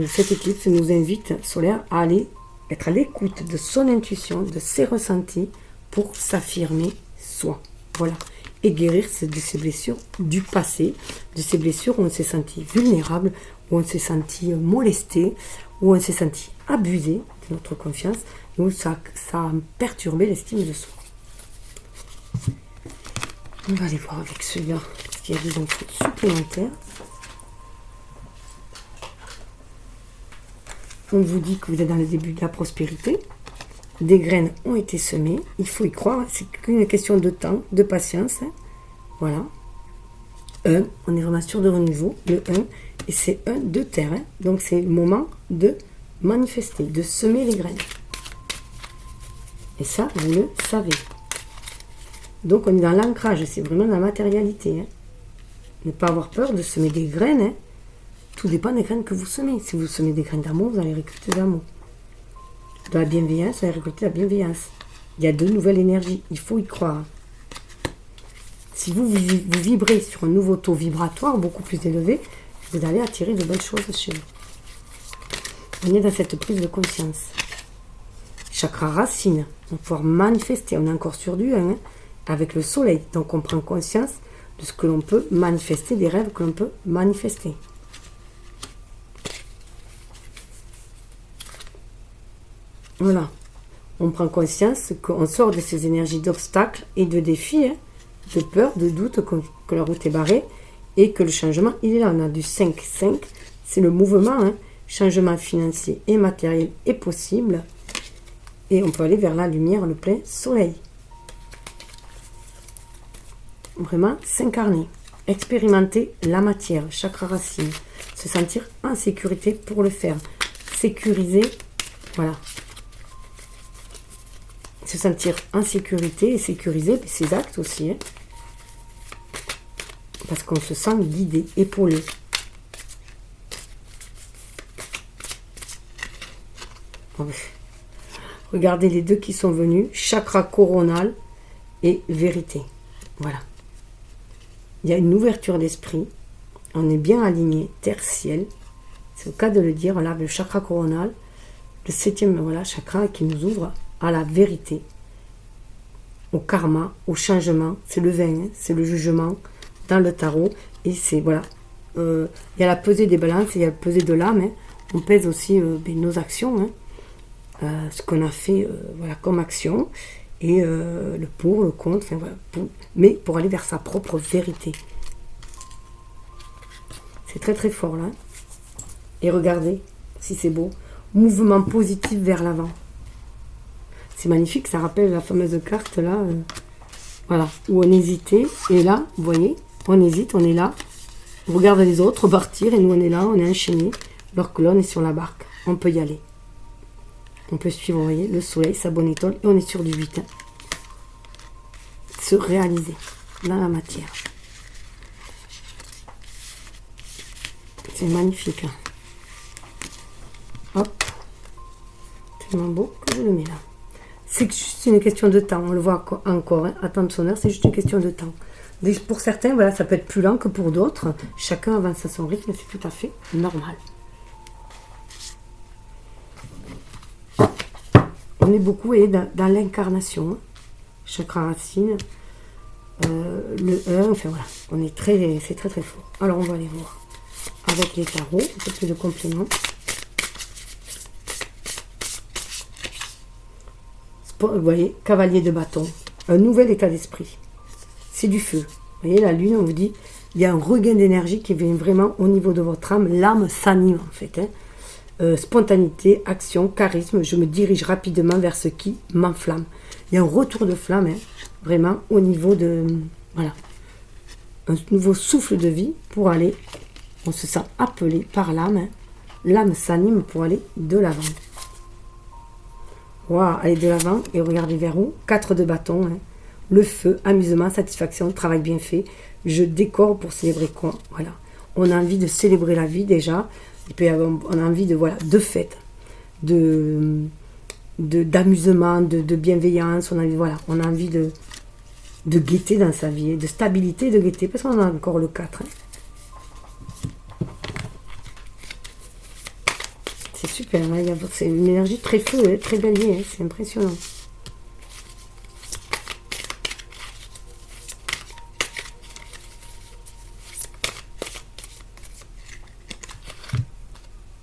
cette équipe nous invite, solaire, à aller être à l'écoute de son intuition, de ses ressentis, pour s'affirmer soi. Voilà. Et guérir de ces blessures du passé, de ces blessures où on s'est senti vulnérable, où on s'est senti molesté, où on s'est senti abusé de notre confiance, et où ça a perturbé l'estime de soi. On va aller voir avec celui-là, parce qu'il y a des infos supplémentaires. On vous dit que vous êtes dans le début de la prospérité. Des graines ont été semées. Il faut y croire. C'est qu'une question de temps, de patience. Voilà. On est vraiment sur de renouveau. Le 1. Et c'est 1 de terre. Donc c'est le moment de manifester, de semer les graines. Et ça, vous le savez. Donc on est dans l'ancrage. C'est vraiment dans la matérialité. Ne pas avoir peur de semer des graines. Hein. Tout dépend des graines que vous semez. Si vous semez des graines d'amour, vous allez récolter de l'amour. De la bienveillance, vous allez récolter la bienveillance. Il y a de nouvelles énergies. Il faut y croire. Si vous vibrez sur un nouveau taux vibratoire beaucoup plus élevé, vous allez attirer de belles choses chez vous. On est dans cette prise de conscience. Chakra racine, on va pouvoir manifester. On est encore sur du 1, hein, avec le soleil. Donc on prend conscience de ce que l'on peut manifester, des rêves que l'on peut manifester. Voilà. On prend conscience qu'on sort de ces énergies d'obstacles et de défis, hein, de peur, de doute, que la route est barrée et que le changement, il est là. On a du 5-5, c'est le mouvement, hein. Changement financier et matériel est possible et on peut aller vers la lumière, le plein soleil. Vraiment s'incarner, expérimenter la matière, chakra racine, se sentir en sécurité pour le faire, sécuriser, voilà. Se sentir en sécurité et sécuriser ses actes aussi, hein. Parce qu'on se sent guidé, épaulé. Regardez les deux qui sont venus, chakra coronal et vérité. Voilà. Il y a une ouverture d'esprit. On est bien aligné, terre-ciel. C'est le cas de le dire. Là, le chakra coronal, le 7e voilà, chakra qui nous ouvre à la vérité, au karma, au changement. C'est le 20, hein, c'est le jugement dans le tarot. Et c'est, voilà, il y a la pesée des balances, il y a la pesée de l'âme. Hein. On pèse aussi nos actions, hein. Ce qu'on a fait voilà, comme action, et le pour, le contre, enfin, voilà, mais pour aller vers sa propre vérité. C'est très très fort là. Et regardez si c'est beau. Mouvement positif vers l'avant. C'est magnifique, ça rappelle la fameuse carte là, voilà, où on hésitait, et là, vous voyez, on hésite, on est là, on regarde les autres partir, et nous on est là, on est enchaîné, alors que là on est sur la barque, on peut y aller. On peut suivre, vous voyez, le soleil, sa bonne étoile, et on est sur du 8. Hein. Se réaliser dans la matière. C'est magnifique. Hein. Hop. Tellement beau que je le mets là. C'est juste une question de temps, on le voit encore. Hein. Attendre son heure, c'est juste une question de temps. Pour certains, voilà, ça peut être plus lent que pour d'autres. Chacun avance à son rythme, c'est tout à fait normal. On est beaucoup dans l'incarnation, hein. Chakra racine, le 1, enfin voilà, c'est très très fort. Alors on va aller voir avec les tarots, un peu plus de compléments. Vous voyez, cavalier de bâton, un nouvel état d'esprit, c'est du feu. Vous voyez, la lune, on vous dit, il y a un regain d'énergie qui vient vraiment au niveau de votre âme, l'âme s'anime en fait, hein. Spontanéité, action, charisme, je me dirige rapidement vers ce qui m'enflamme. Il y a un retour de flamme, hein, vraiment au niveau de, voilà, un nouveau souffle de vie pour aller, on se sent appelé par l'âme, hein. L'âme s'anime pour aller de l'avant. Waouh, aller de l'avant et regardez vers où, 4 de bâton, hein. Le feu, amusement, satisfaction, travail bien fait, je décore pour célébrer quoi, voilà. On a envie de célébrer la vie déjà. Et puis on a envie de, voilà, de fête, d'amusement, de bienveillance, on a envie de gaieté dans sa vie, de stabilité, de gaieté, parce qu'on a encore le 4. Hein. C'est super, hein, c'est une énergie très feu, hein, très bélier, hein, c'est impressionnant.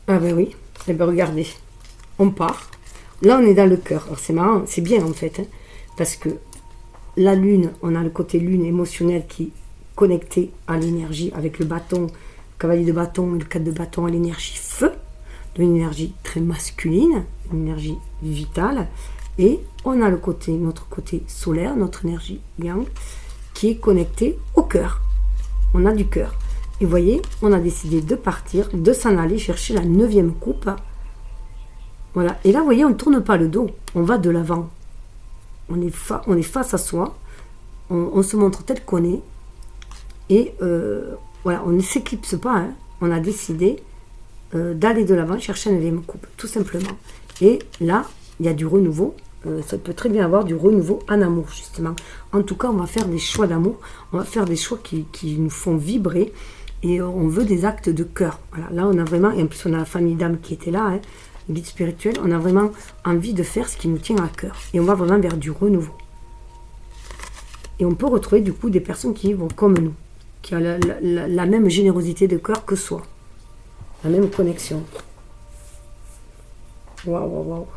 Ah ben oui, eh ben regardez, on part. Là, on est dans le cœur. Alors c'est marrant, c'est bien en fait, hein, parce que la lune, on a le côté lune émotionnel qui est connecté à l'énergie avec le bâton, le cavalier de bâton et le 4 de bâton à l'énergie feu, donc une énergie très masculine, une énergie vitale. Et on a notre côté solaire, notre énergie yang, qui est connectée au cœur. On a du cœur. Et vous voyez, on a décidé de partir, de s'en aller chercher la 9e coupe. Voilà. Et là, vous voyez, on ne tourne pas le dos. On va de l'avant. On est face à soi. On se montre tel qu'on est. Et voilà, on ne s'éclipse pas, hein. On a décidé d'aller de l'avant, chercher un 9e couple, tout simplement. Et là, il y a du renouveau. Ça peut très bien avoir du renouveau en amour, justement. En tout cas, on va faire des choix d'amour. On va faire des choix qui nous font vibrer. Et on veut des actes de cœur. Voilà, là, on a vraiment... Et en plus, on a la famille d'âme qui était là, hein, le guide spirituel. On a vraiment envie de faire ce qui nous tient à cœur. Et on va vraiment vers du renouveau. Et on peut retrouver, du coup, des personnes qui vont comme nous. Qui ont la même générosité de cœur que soi. La même connexion. Waouh, waouh, waouh.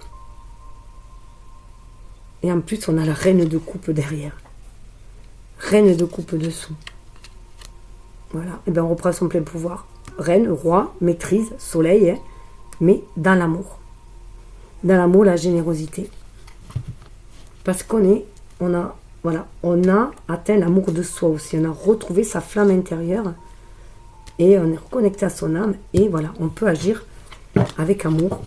Et en plus, on a la reine de coupe derrière. Reine de coupe dessous. Voilà. Et bien, on reprend son plein pouvoir. Reine, roi, maîtrise, soleil, hein, mais dans l'amour. Dans l'amour, la générosité. Parce on a atteint l'amour de soi aussi. On a retrouvé sa flamme intérieure. Et on est reconnecté à son âme. Et voilà, on peut agir avec amour.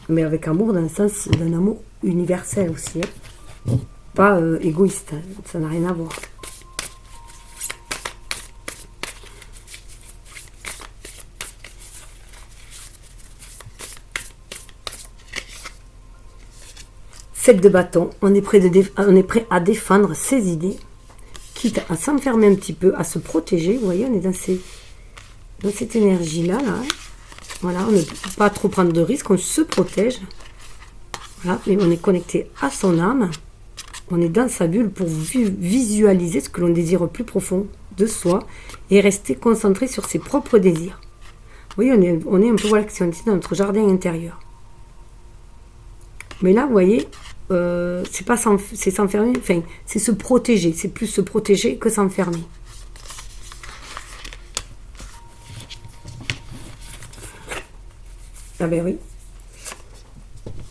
Mais avec amour dans le sens d'un amour universel aussi. Hein. Pas égoïste. Hein. Ça n'a rien à voir. Sept de bâton. On est prêt à défendre ses idées. Quitte à s'enfermer un petit peu, à se protéger. Vous voyez, on est dans cette énergie-là. Là, hein. Voilà, on ne peut pas trop prendre de risques, on se protège. Voilà, mais on est connecté à son âme. On est dans sa bulle pour visualiser ce que l'on désire plus profond de soi et rester concentré sur ses propres désirs. Vous voyez, on est un peu, voilà, si on était dans notre jardin intérieur. Mais là, vous voyez, c'est s'enfermer, enfin, c'est se protéger. C'est plus se protéger que s'enfermer. Ah ben oui.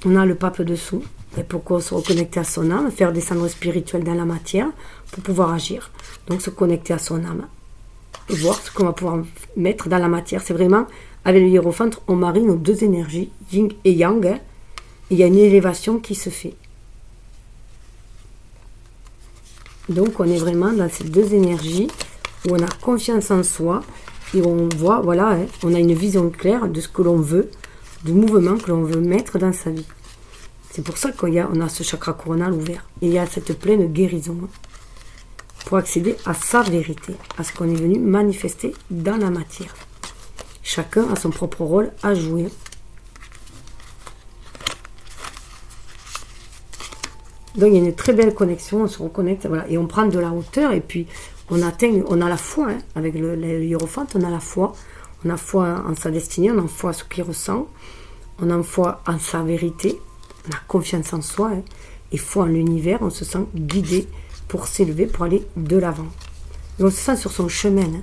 On a le pape dessous. Et pourquoi se reconnecter à son âme, faire descendre le spirituel dans la matière pour pouvoir agir. Donc se connecter à son âme. Et voir ce qu'on va pouvoir mettre dans la matière. C'est vraiment, avec le hiérophante, on marie nos deux énergies, yin et yang. Hein, et il y a une élévation qui se fait. Donc on est vraiment dans ces deux énergies où on a confiance en soi et on voit, voilà, hein, on a une vision claire de ce que l'on veut, du mouvement que l'on veut mettre dans sa vie. C'est pour ça qu'on a ce chakra coronal ouvert. Et il y a cette pleine guérison pour accéder à sa vérité, à ce qu'on est venu manifester dans la matière. Chacun a son propre rôle à jouer. Donc il y a une très belle connexion, on se reconnecte, voilà, et on prend de la hauteur, et puis on a la foi, hein, avec le hiérophante, on a la foi. On a foi en sa destinée, on a foi en ce qu'il ressent, on a foi en sa vérité, on a confiance en soi, hein, et foi en l'univers, on se sent guidé pour s'élever, pour aller de l'avant. Et on se sent sur son chemin, hein,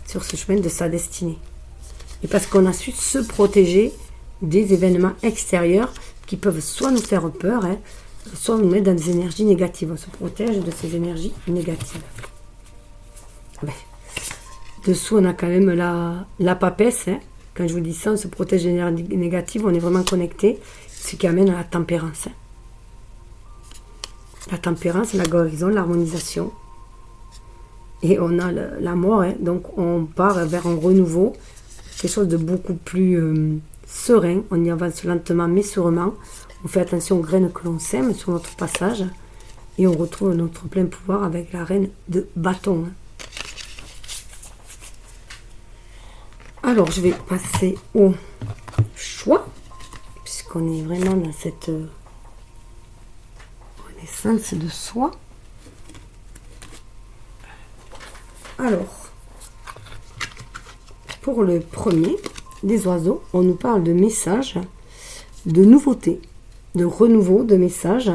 sur ce chemin de sa destinée. Et parce qu'on a su se protéger des événements extérieurs qui peuvent soit nous faire peur, hein, soit nous mettre dans des énergies négatives. On se protège de ces énergies négatives. Ben, dessous, on a quand même la papesse. Hein. Quand je vous dis ça, on se protège des énergies négatives, on est vraiment connecté. Ce qui amène à la tempérance. Hein. La tempérance, la guérison, l'harmonisation. Et on a la mort. Hein. Donc, on part vers un renouveau. Quelque chose de beaucoup plus serein. On y avance lentement, mais sûrement. On fait attention aux graines que l'on sème sur notre passage. Et on retrouve notre plein pouvoir avec la reine de bâton. Hein. Alors, je vais passer au choix, puisqu'on est vraiment dans cette renaissance de soi. Alors, pour le premier, des oiseaux, on nous parle de messages, de nouveautés, de renouveau de messages.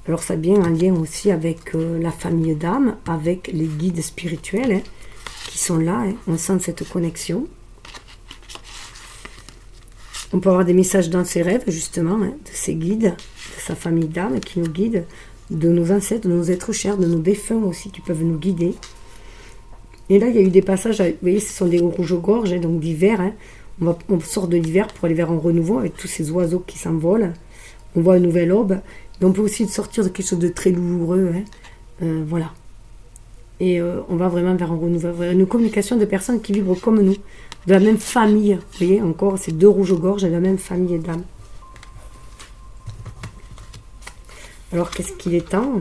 Alors, ça a bien un lien aussi avec la famille d'âme, avec les guides spirituels hein, qui sont là. Hein, on sent cette connexion. On peut avoir des messages dans ses rêves, justement, hein, de ses guides, de sa famille d'âme qui nous guide, de nos ancêtres, de nos êtres chers, de nos défunts aussi qui peuvent nous guider. Et là, il y a eu des passages, vous voyez, ce sont des rouges-gorges, hein, donc d'hiver. Hein. On sort de l'hiver pour aller vers un renouveau avec tous ces oiseaux qui s'envolent. On voit une nouvelle aube. Mais on peut aussi sortir de quelque chose de très douloureux. Hein. Voilà. Et on va vraiment vers un renouveau, vers une communication de personnes qui vibrent comme nous, de la même famille. Vous voyez, encore, c'est 2 rouges-gorges de la même famille d'âmes. Alors, qu'est-ce qu'il est temps?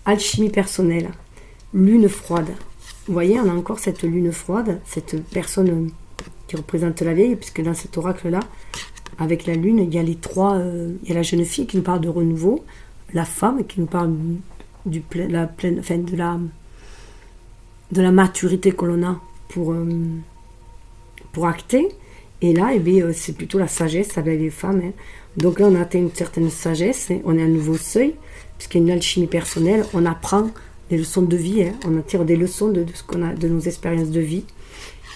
Alchimie personnelle, lune froide. Vous voyez, on a encore cette lune froide, cette personne qui représente la vieille, puisque dans cet oracle-là, avec la lune, il y a les 3, il y a la jeune fille qui nous parle de renouveau, la femme qui nous parle de la maturité que l'on a pour acter. Et là, c'est plutôt la sagesse avec les femmes. Hein. Donc là, on a atteint une certaine sagesse, hein. On est à un nouveau seuil, puisqu'il y a une alchimie personnelle. On apprend des leçons de vie, hein. On tire des leçons de ce qu'on a, de nos expériences de vie.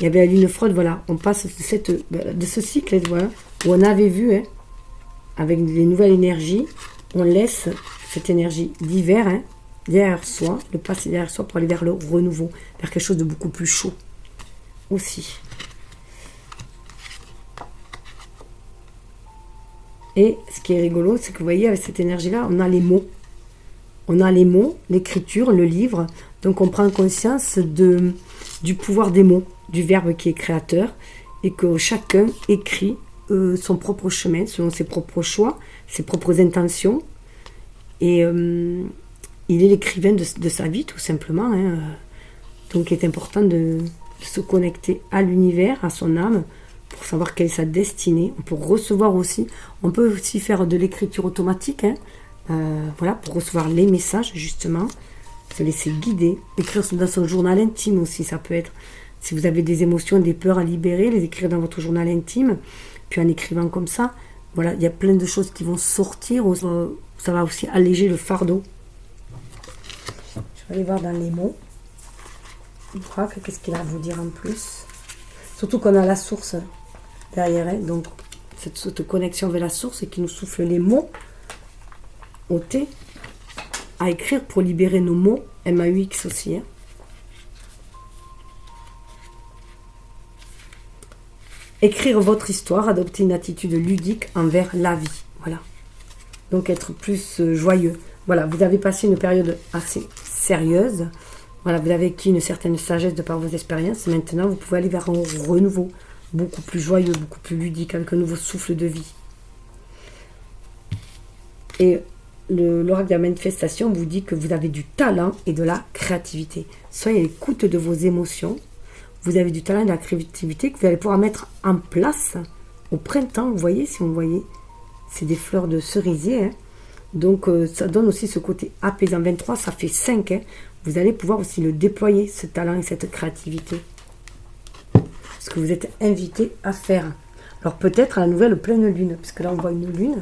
Et avec la lune froide, voilà, on passe de ce cycle, voilà, où on avait vu, hein, avec les nouvelles énergies, on laisse cette énergie d'hiver, hein, derrière soi, le passé derrière soi pour aller vers le renouveau, vers quelque chose de beaucoup plus chaud aussi. Et ce qui est rigolo, c'est que vous voyez, avec cette énergie-là, on a les mots. On a les mots, l'écriture, le livre. Donc on prend conscience du pouvoir des mots, du verbe qui est créateur, et que chacun écrit son propre chemin, selon ses propres choix, ses propres intentions. Et il est l'écrivain de sa vie, tout simplement. Hein. Donc il est important de se connecter à l'univers, à son âme, pour savoir quelle est sa destinée. On peut recevoir aussi, on peut aussi faire de l'écriture automatique, hein, voilà, pour recevoir les messages, justement, se laisser guider, écrire dans son journal intime aussi, ça peut être, si vous avez des émotions, des peurs à libérer, les écrire dans votre journal intime, puis en écrivant comme ça, voilà, il y a plein de choses qui vont sortir, ça va aussi alléger le fardeau. Je vais aller voir dans les mots, qu'est-ce qu'il a à vous dire en plus, surtout qu'on a la source derrière elle, donc cette connexion avec la source et qui nous souffle les mots au thé à écrire pour libérer nos mots, MAUX aussi. Hein. Écrire votre histoire, adopter une attitude ludique envers la vie. Voilà. Donc être plus joyeux. Voilà, vous avez passé une période assez sérieuse. Voilà, vous avez acquis une certaine sagesse de par vos expériences. Maintenant, vous pouvez aller vers un renouveau beaucoup plus joyeux, beaucoup plus ludique, avec un nouveau souffle de vie. Et l'oracle de la manifestation vous dit que vous avez du talent et de la créativité. Soyez à l'écoute de vos émotions. Vous avez du talent et de la créativité que vous allez pouvoir mettre en place au printemps. Vous voyez, si vous voyez, c'est des fleurs de cerisier. Hein. Donc, ça donne aussi ce côté apaisant. 23, ça fait 5. Hein. Vous allez pouvoir aussi le déployer, ce talent et cette créativité. Ce que vous êtes invité à faire. Alors, peut-être à la nouvelle pleine lune, parce que là, on voit une lune.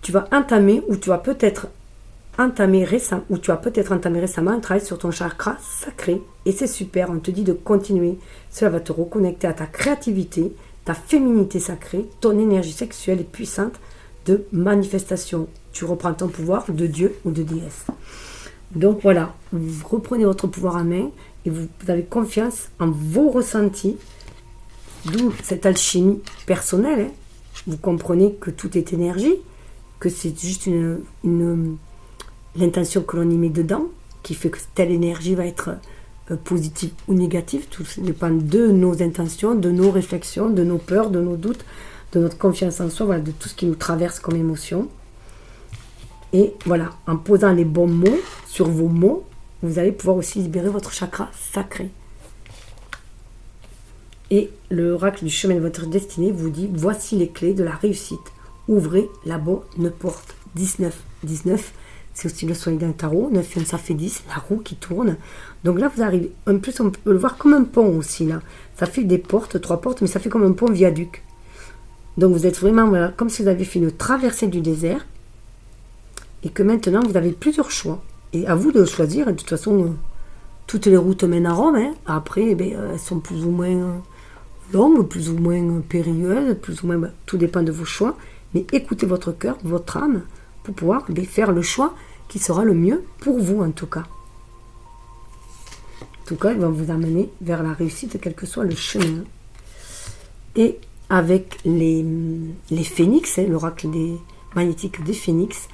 Tu vas entamer, ou tu as peut-être entamé récemment un travail sur ton chakra sacré. Et c'est super, on te dit de continuer. Cela va te reconnecter à ta créativité, ta féminité sacrée, ton énergie sexuelle et puissante de manifestation. Tu reprends ton pouvoir de Dieu ou de déesse. Donc voilà, vous reprenez votre pouvoir en main et vous avez confiance en vos ressentis, d'où cette alchimie personnelle. Hein. Vous comprenez que tout est énergie, que c'est juste l'intention que l'on y met dedans, qui fait que telle énergie va être positive ou négative. Tout dépend de nos intentions, de nos réflexions, de nos peurs, de nos doutes, de notre confiance en soi, voilà, de tout ce qui nous traverse comme émotion. Et voilà, en posant les bons mots sur vos mots, vous allez pouvoir aussi libérer votre chakra sacré. Et l'oracle du chemin de votre destinée vous dit, voici les clés de la réussite. Ouvrez la bonne porte. 19. 19, c'est aussi le soleil d'un tarot. 9, ça fait 10, la roue qui tourne. Donc là, vous arrivez. En plus, on peut le voir comme un pont aussi. Là. Ça fait des portes, 3 portes, mais ça fait comme un pont viaduc. Donc vous êtes vraiment, voilà, comme si vous aviez fait une traversée du désert. Et que maintenant, vous avez plusieurs choix. Et à vous de choisir. Et de toute façon, toutes les routes mènent à Rome. Hein. Après, elles sont plus ou moins longues, plus ou moins périlleuses, plus ou moins... tout dépend de vos choix. Mais écoutez votre cœur, votre âme, pour pouvoir faire le choix qui sera le mieux pour vous, en tout cas. En tout cas, il va vous amener vers la réussite, quel que soit le chemin. Et avec les phénix, hein, l'oracle magnétique des phénix,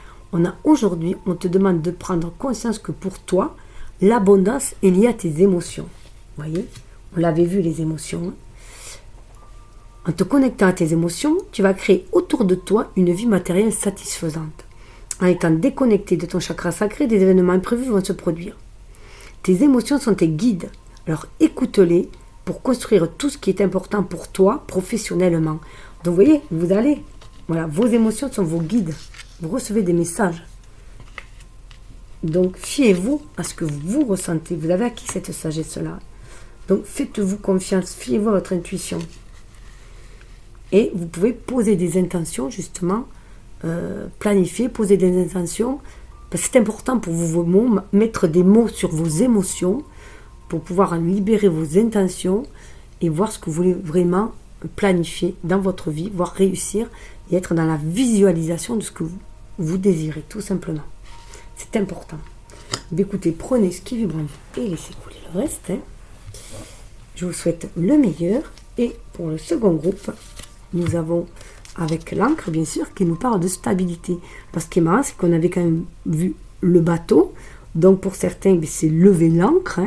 Aujourd'hui, on te demande de prendre conscience que pour toi, l'abondance est liée à tes émotions. Vous voyez, on l'avait vu, les émotions. En te connectant à tes émotions, tu vas créer autour de toi une vie matérielle satisfaisante. En étant déconnecté de ton chakra sacré, des événements imprévus vont se produire. Tes émotions sont tes guides. Alors écoute-les pour construire tout ce qui est important pour toi professionnellement. Donc vous voyez, voilà, vos émotions sont vos guides. Vous recevez des messages. Donc fiez-vous à ce que vous ressentez. Vous avez acquis cette sagesse-là. Donc faites-vous confiance, fiez-vous à votre intuition. Et vous pouvez poser des intentions, justement, planifier, poser des intentions. Parce que c'est important pour vous, vos mots, mettre des mots sur vos émotions pour pouvoir libérer vos intentions et voir ce que vous voulez vraiment planifier dans votre vie, voire réussir et être dans la visualisation de ce que vous désirez, tout simplement. C'est important. Mais écoutez, prenez ce qui vibre en vous et laissez couler le reste. Je vous souhaite le meilleur. Et pour le second groupe, nous avons avec l'encre, bien sûr, qui nous parle de stabilité. Parce que ce qui est marrant, c'est qu'on avait quand même vu le bateau. Donc pour certains, c'est lever l'encre.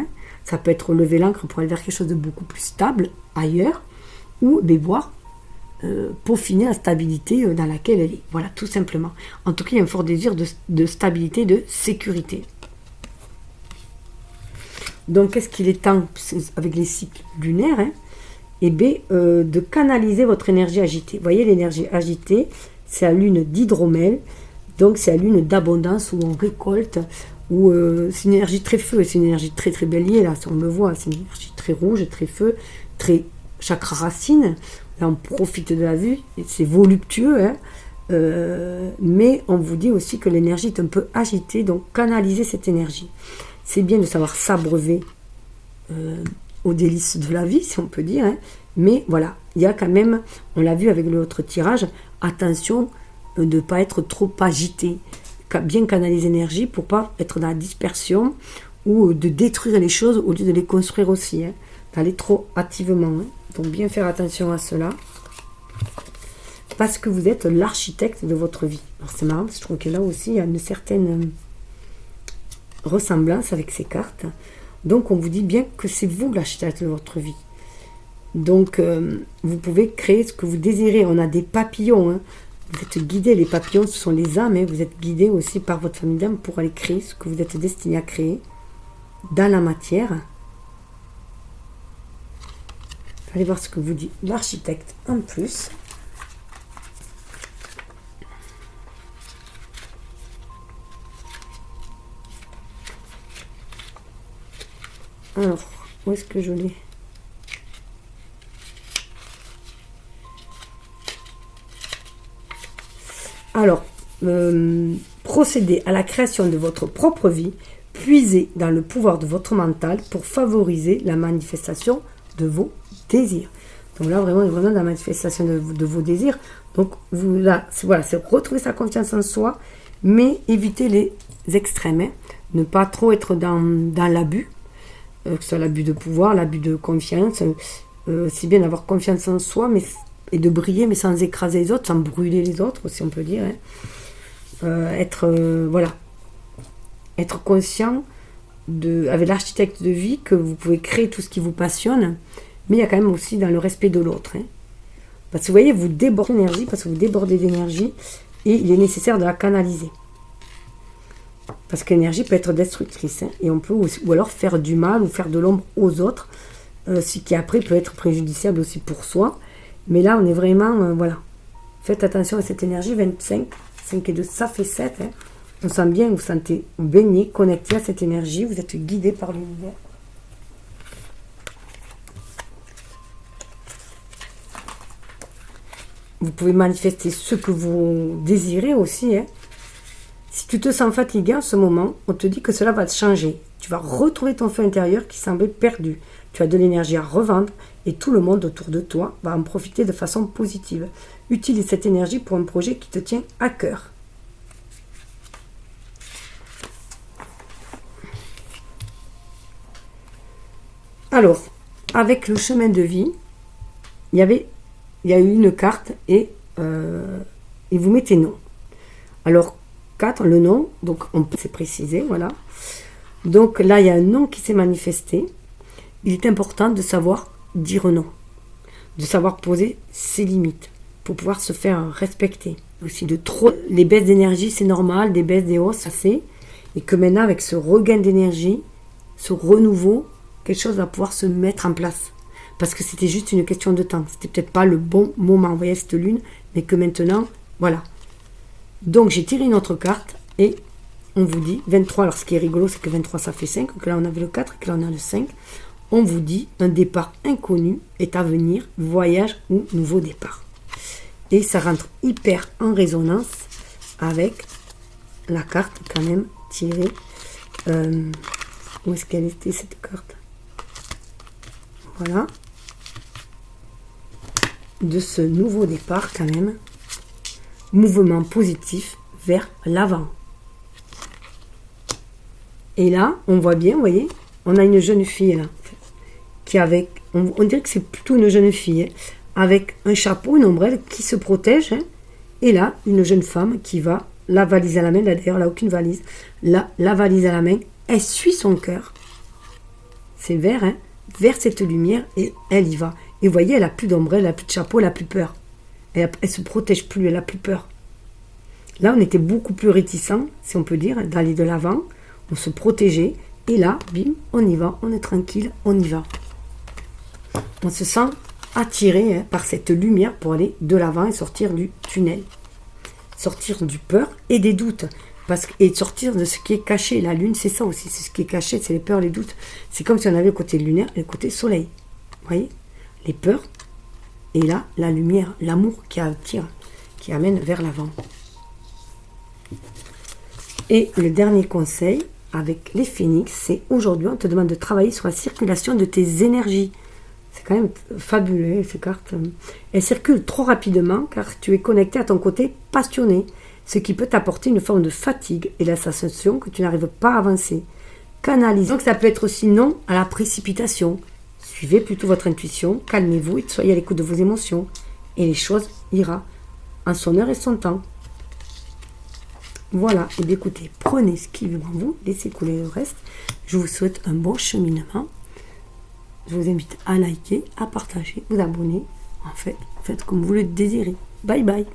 Ça peut être lever l'encre pour aller vers quelque chose de beaucoup plus stable ailleurs. Ou voir peaufiner la stabilité dans laquelle elle est. Voilà, tout simplement. En tout cas, il y a un fort désir de stabilité, de sécurité. Donc, qu'est-ce qu'il est temps, avec les cycles lunaires, de canaliser votre énergie agitée. Vous voyez, l'énergie agitée, c'est la lune d'hydromel, donc c'est la lune d'abondance où on récolte, où c'est une énergie très feu, c'est une énergie très très bélier, là, on le voit, c'est une énergie très rouge, très feu, très chakra racine. Là, on profite de la vue, c'est voluptueux, mais on vous dit aussi que l'énergie est un peu agitée, donc canaliser cette énergie. C'est bien de savoir s'abreuver aux délices de la vie, si on peut dire, mais voilà, il y a quand même, on l'a vu avec l'autre tirage, attention de ne pas être trop agité, bien canaliser l'énergie pour ne pas être dans la dispersion ou de détruire les choses au lieu de les construire aussi, d'aller trop activement. Donc bien faire attention à cela, parce que vous êtes l'architecte de votre vie. Alors c'est marrant, parce que je trouve que là aussi il y a une certaine ressemblance avec ces cartes. Donc on vous dit bien que c'est vous l'architecte de votre vie. Donc vous pouvez créer ce que vous désirez. On a des papillons, vous êtes guidés, les papillons ce sont les âmes, vous êtes guidés aussi par votre famille d'âmes pour aller créer ce que vous êtes destiné à créer dans la matière. Allez voir ce que vous dit l'architecte en plus. Alors, où est-ce que je l'ai? Alors, procédez à la création de votre propre vie, puisez dans le pouvoir de votre mental pour favoriser la manifestation de vos désirs. Donc là, vraiment dans la manifestation de vos désirs. Donc, c'est retrouver sa confiance en soi, mais éviter les extrêmes. Ne pas trop être dans l'abus, que ce soit l'abus de pouvoir, l'abus de confiance. C'est bien d'avoir confiance en soi, et de briller, mais sans écraser les autres, sans brûler les autres, si on peut dire. Être conscient avec l'architecte de vie que vous pouvez créer tout ce qui vous passionne, mais il y a quand même aussi dans le respect de l'autre. Parce que vous voyez, vous débordez d'énergie, parce que vous débordez d'énergie, et il est nécessaire de la canaliser. Parce que l'énergie peut être destructrice, et on peut aussi, ou alors faire du mal, ou faire de l'ombre aux autres, ce qui après peut être préjudiciable aussi pour soi. Mais là, on est vraiment, faites attention à cette énergie, 25, 5 et 2, ça fait 7. On sent bien, vous sentez baigné, connecté à cette énergie, vous êtes guidé par l'univers. Vous pouvez manifester ce que vous désirez aussi. Si tu te sens fatigué en ce moment, on te dit que cela va te changer. Tu vas retrouver ton feu intérieur qui semblait perdu. Tu as de l'énergie à revendre et tout le monde autour de toi va en profiter de façon positive. Utilise cette énergie pour un projet qui te tient à cœur. Alors, avec le chemin de vie, il y a eu une carte et vous mettez non. Alors, 4, le nom. Donc, on peut c'est précisé, voilà. Donc, là, il y a un nom qui s'est manifesté. Il est important de savoir dire non. De savoir poser ses limites pour pouvoir se faire respecter. Aussi, de trop... Les baisses d'énergie, c'est normal. Des baisses, des hausses, ça c'est. Et que maintenant, avec ce regain d'énergie, ce renouveau, quelque chose va pouvoir se mettre en place. Parce que c'était juste une question de temps. C'était peut-être pas le bon moment, vous voyez, cette lune, mais que maintenant, voilà. Donc, j'ai tiré une autre carte et on vous dit 23. Alors, ce qui est rigolo, c'est que 23, ça fait 5. Que là, on avait le 4 et que là, on a le 5. On vous dit un départ inconnu est à venir, voyage ou nouveau départ. Et ça rentre hyper en résonance avec la carte quand même tirée. Où est-ce qu'elle était cette carte? Voilà. De ce nouveau départ quand même. Mouvement positif vers l'avant. Et là, on voit bien, vous voyez, on a une jeune fille là, qui avec, on dirait que c'est plutôt une jeune fille, hein, avec un chapeau, une ombrelle qui se protège, hein, et là, une jeune femme qui va, la valise à la main, là d'ailleurs, elle n'a aucune valise, la valise à la main, elle suit son cœur, c'est vers, hein, vers cette lumière, et elle y va. Et vous voyez, elle n'a plus d'ombrelle, elle n'a plus de chapeau, elle n'a plus peur. Elle se protège plus, elle n'a plus peur. Là, on était beaucoup plus réticents, si on peut dire, d'aller de l'avant, on se protégeait, et là, bim, on y va, on est tranquille, on y va. On se sent attiré, hein, par cette lumière pour aller de l'avant et sortir du tunnel. Sortir du peur et des doutes. Et sortir de ce qui est caché. La lune, c'est ça aussi, c'est ce qui est caché, c'est les peurs, les doutes. C'est comme si on avait le côté lunaire et le côté soleil. Vous voyez? Les peurs, et là, la lumière, l'amour qui attire, qui amène vers l'avant. Et le dernier conseil, avec les phénix, c'est aujourd'hui, on te demande de travailler sur la circulation de tes énergies. C'est quand même fabuleux, ces cartes. Elles circulent trop rapidement car tu es connecté à ton côté passionné, ce qui peut t'apporter une forme de fatigue et la sensation que tu n'arrives pas à avancer. Canalise. Donc ça peut être aussi non à la précipitation. Suivez plutôt votre intuition, calmez-vous et soyez à l'écoute de vos émotions. Et les choses iront en son heure et son temps. Voilà, et bien écoutez, prenez ce qui vibre en vous, laissez couler le reste. Je vous souhaite un bon cheminement. Je vous invite à liker, à partager, vous abonner. En fait, faites comme vous le désirez. Bye bye.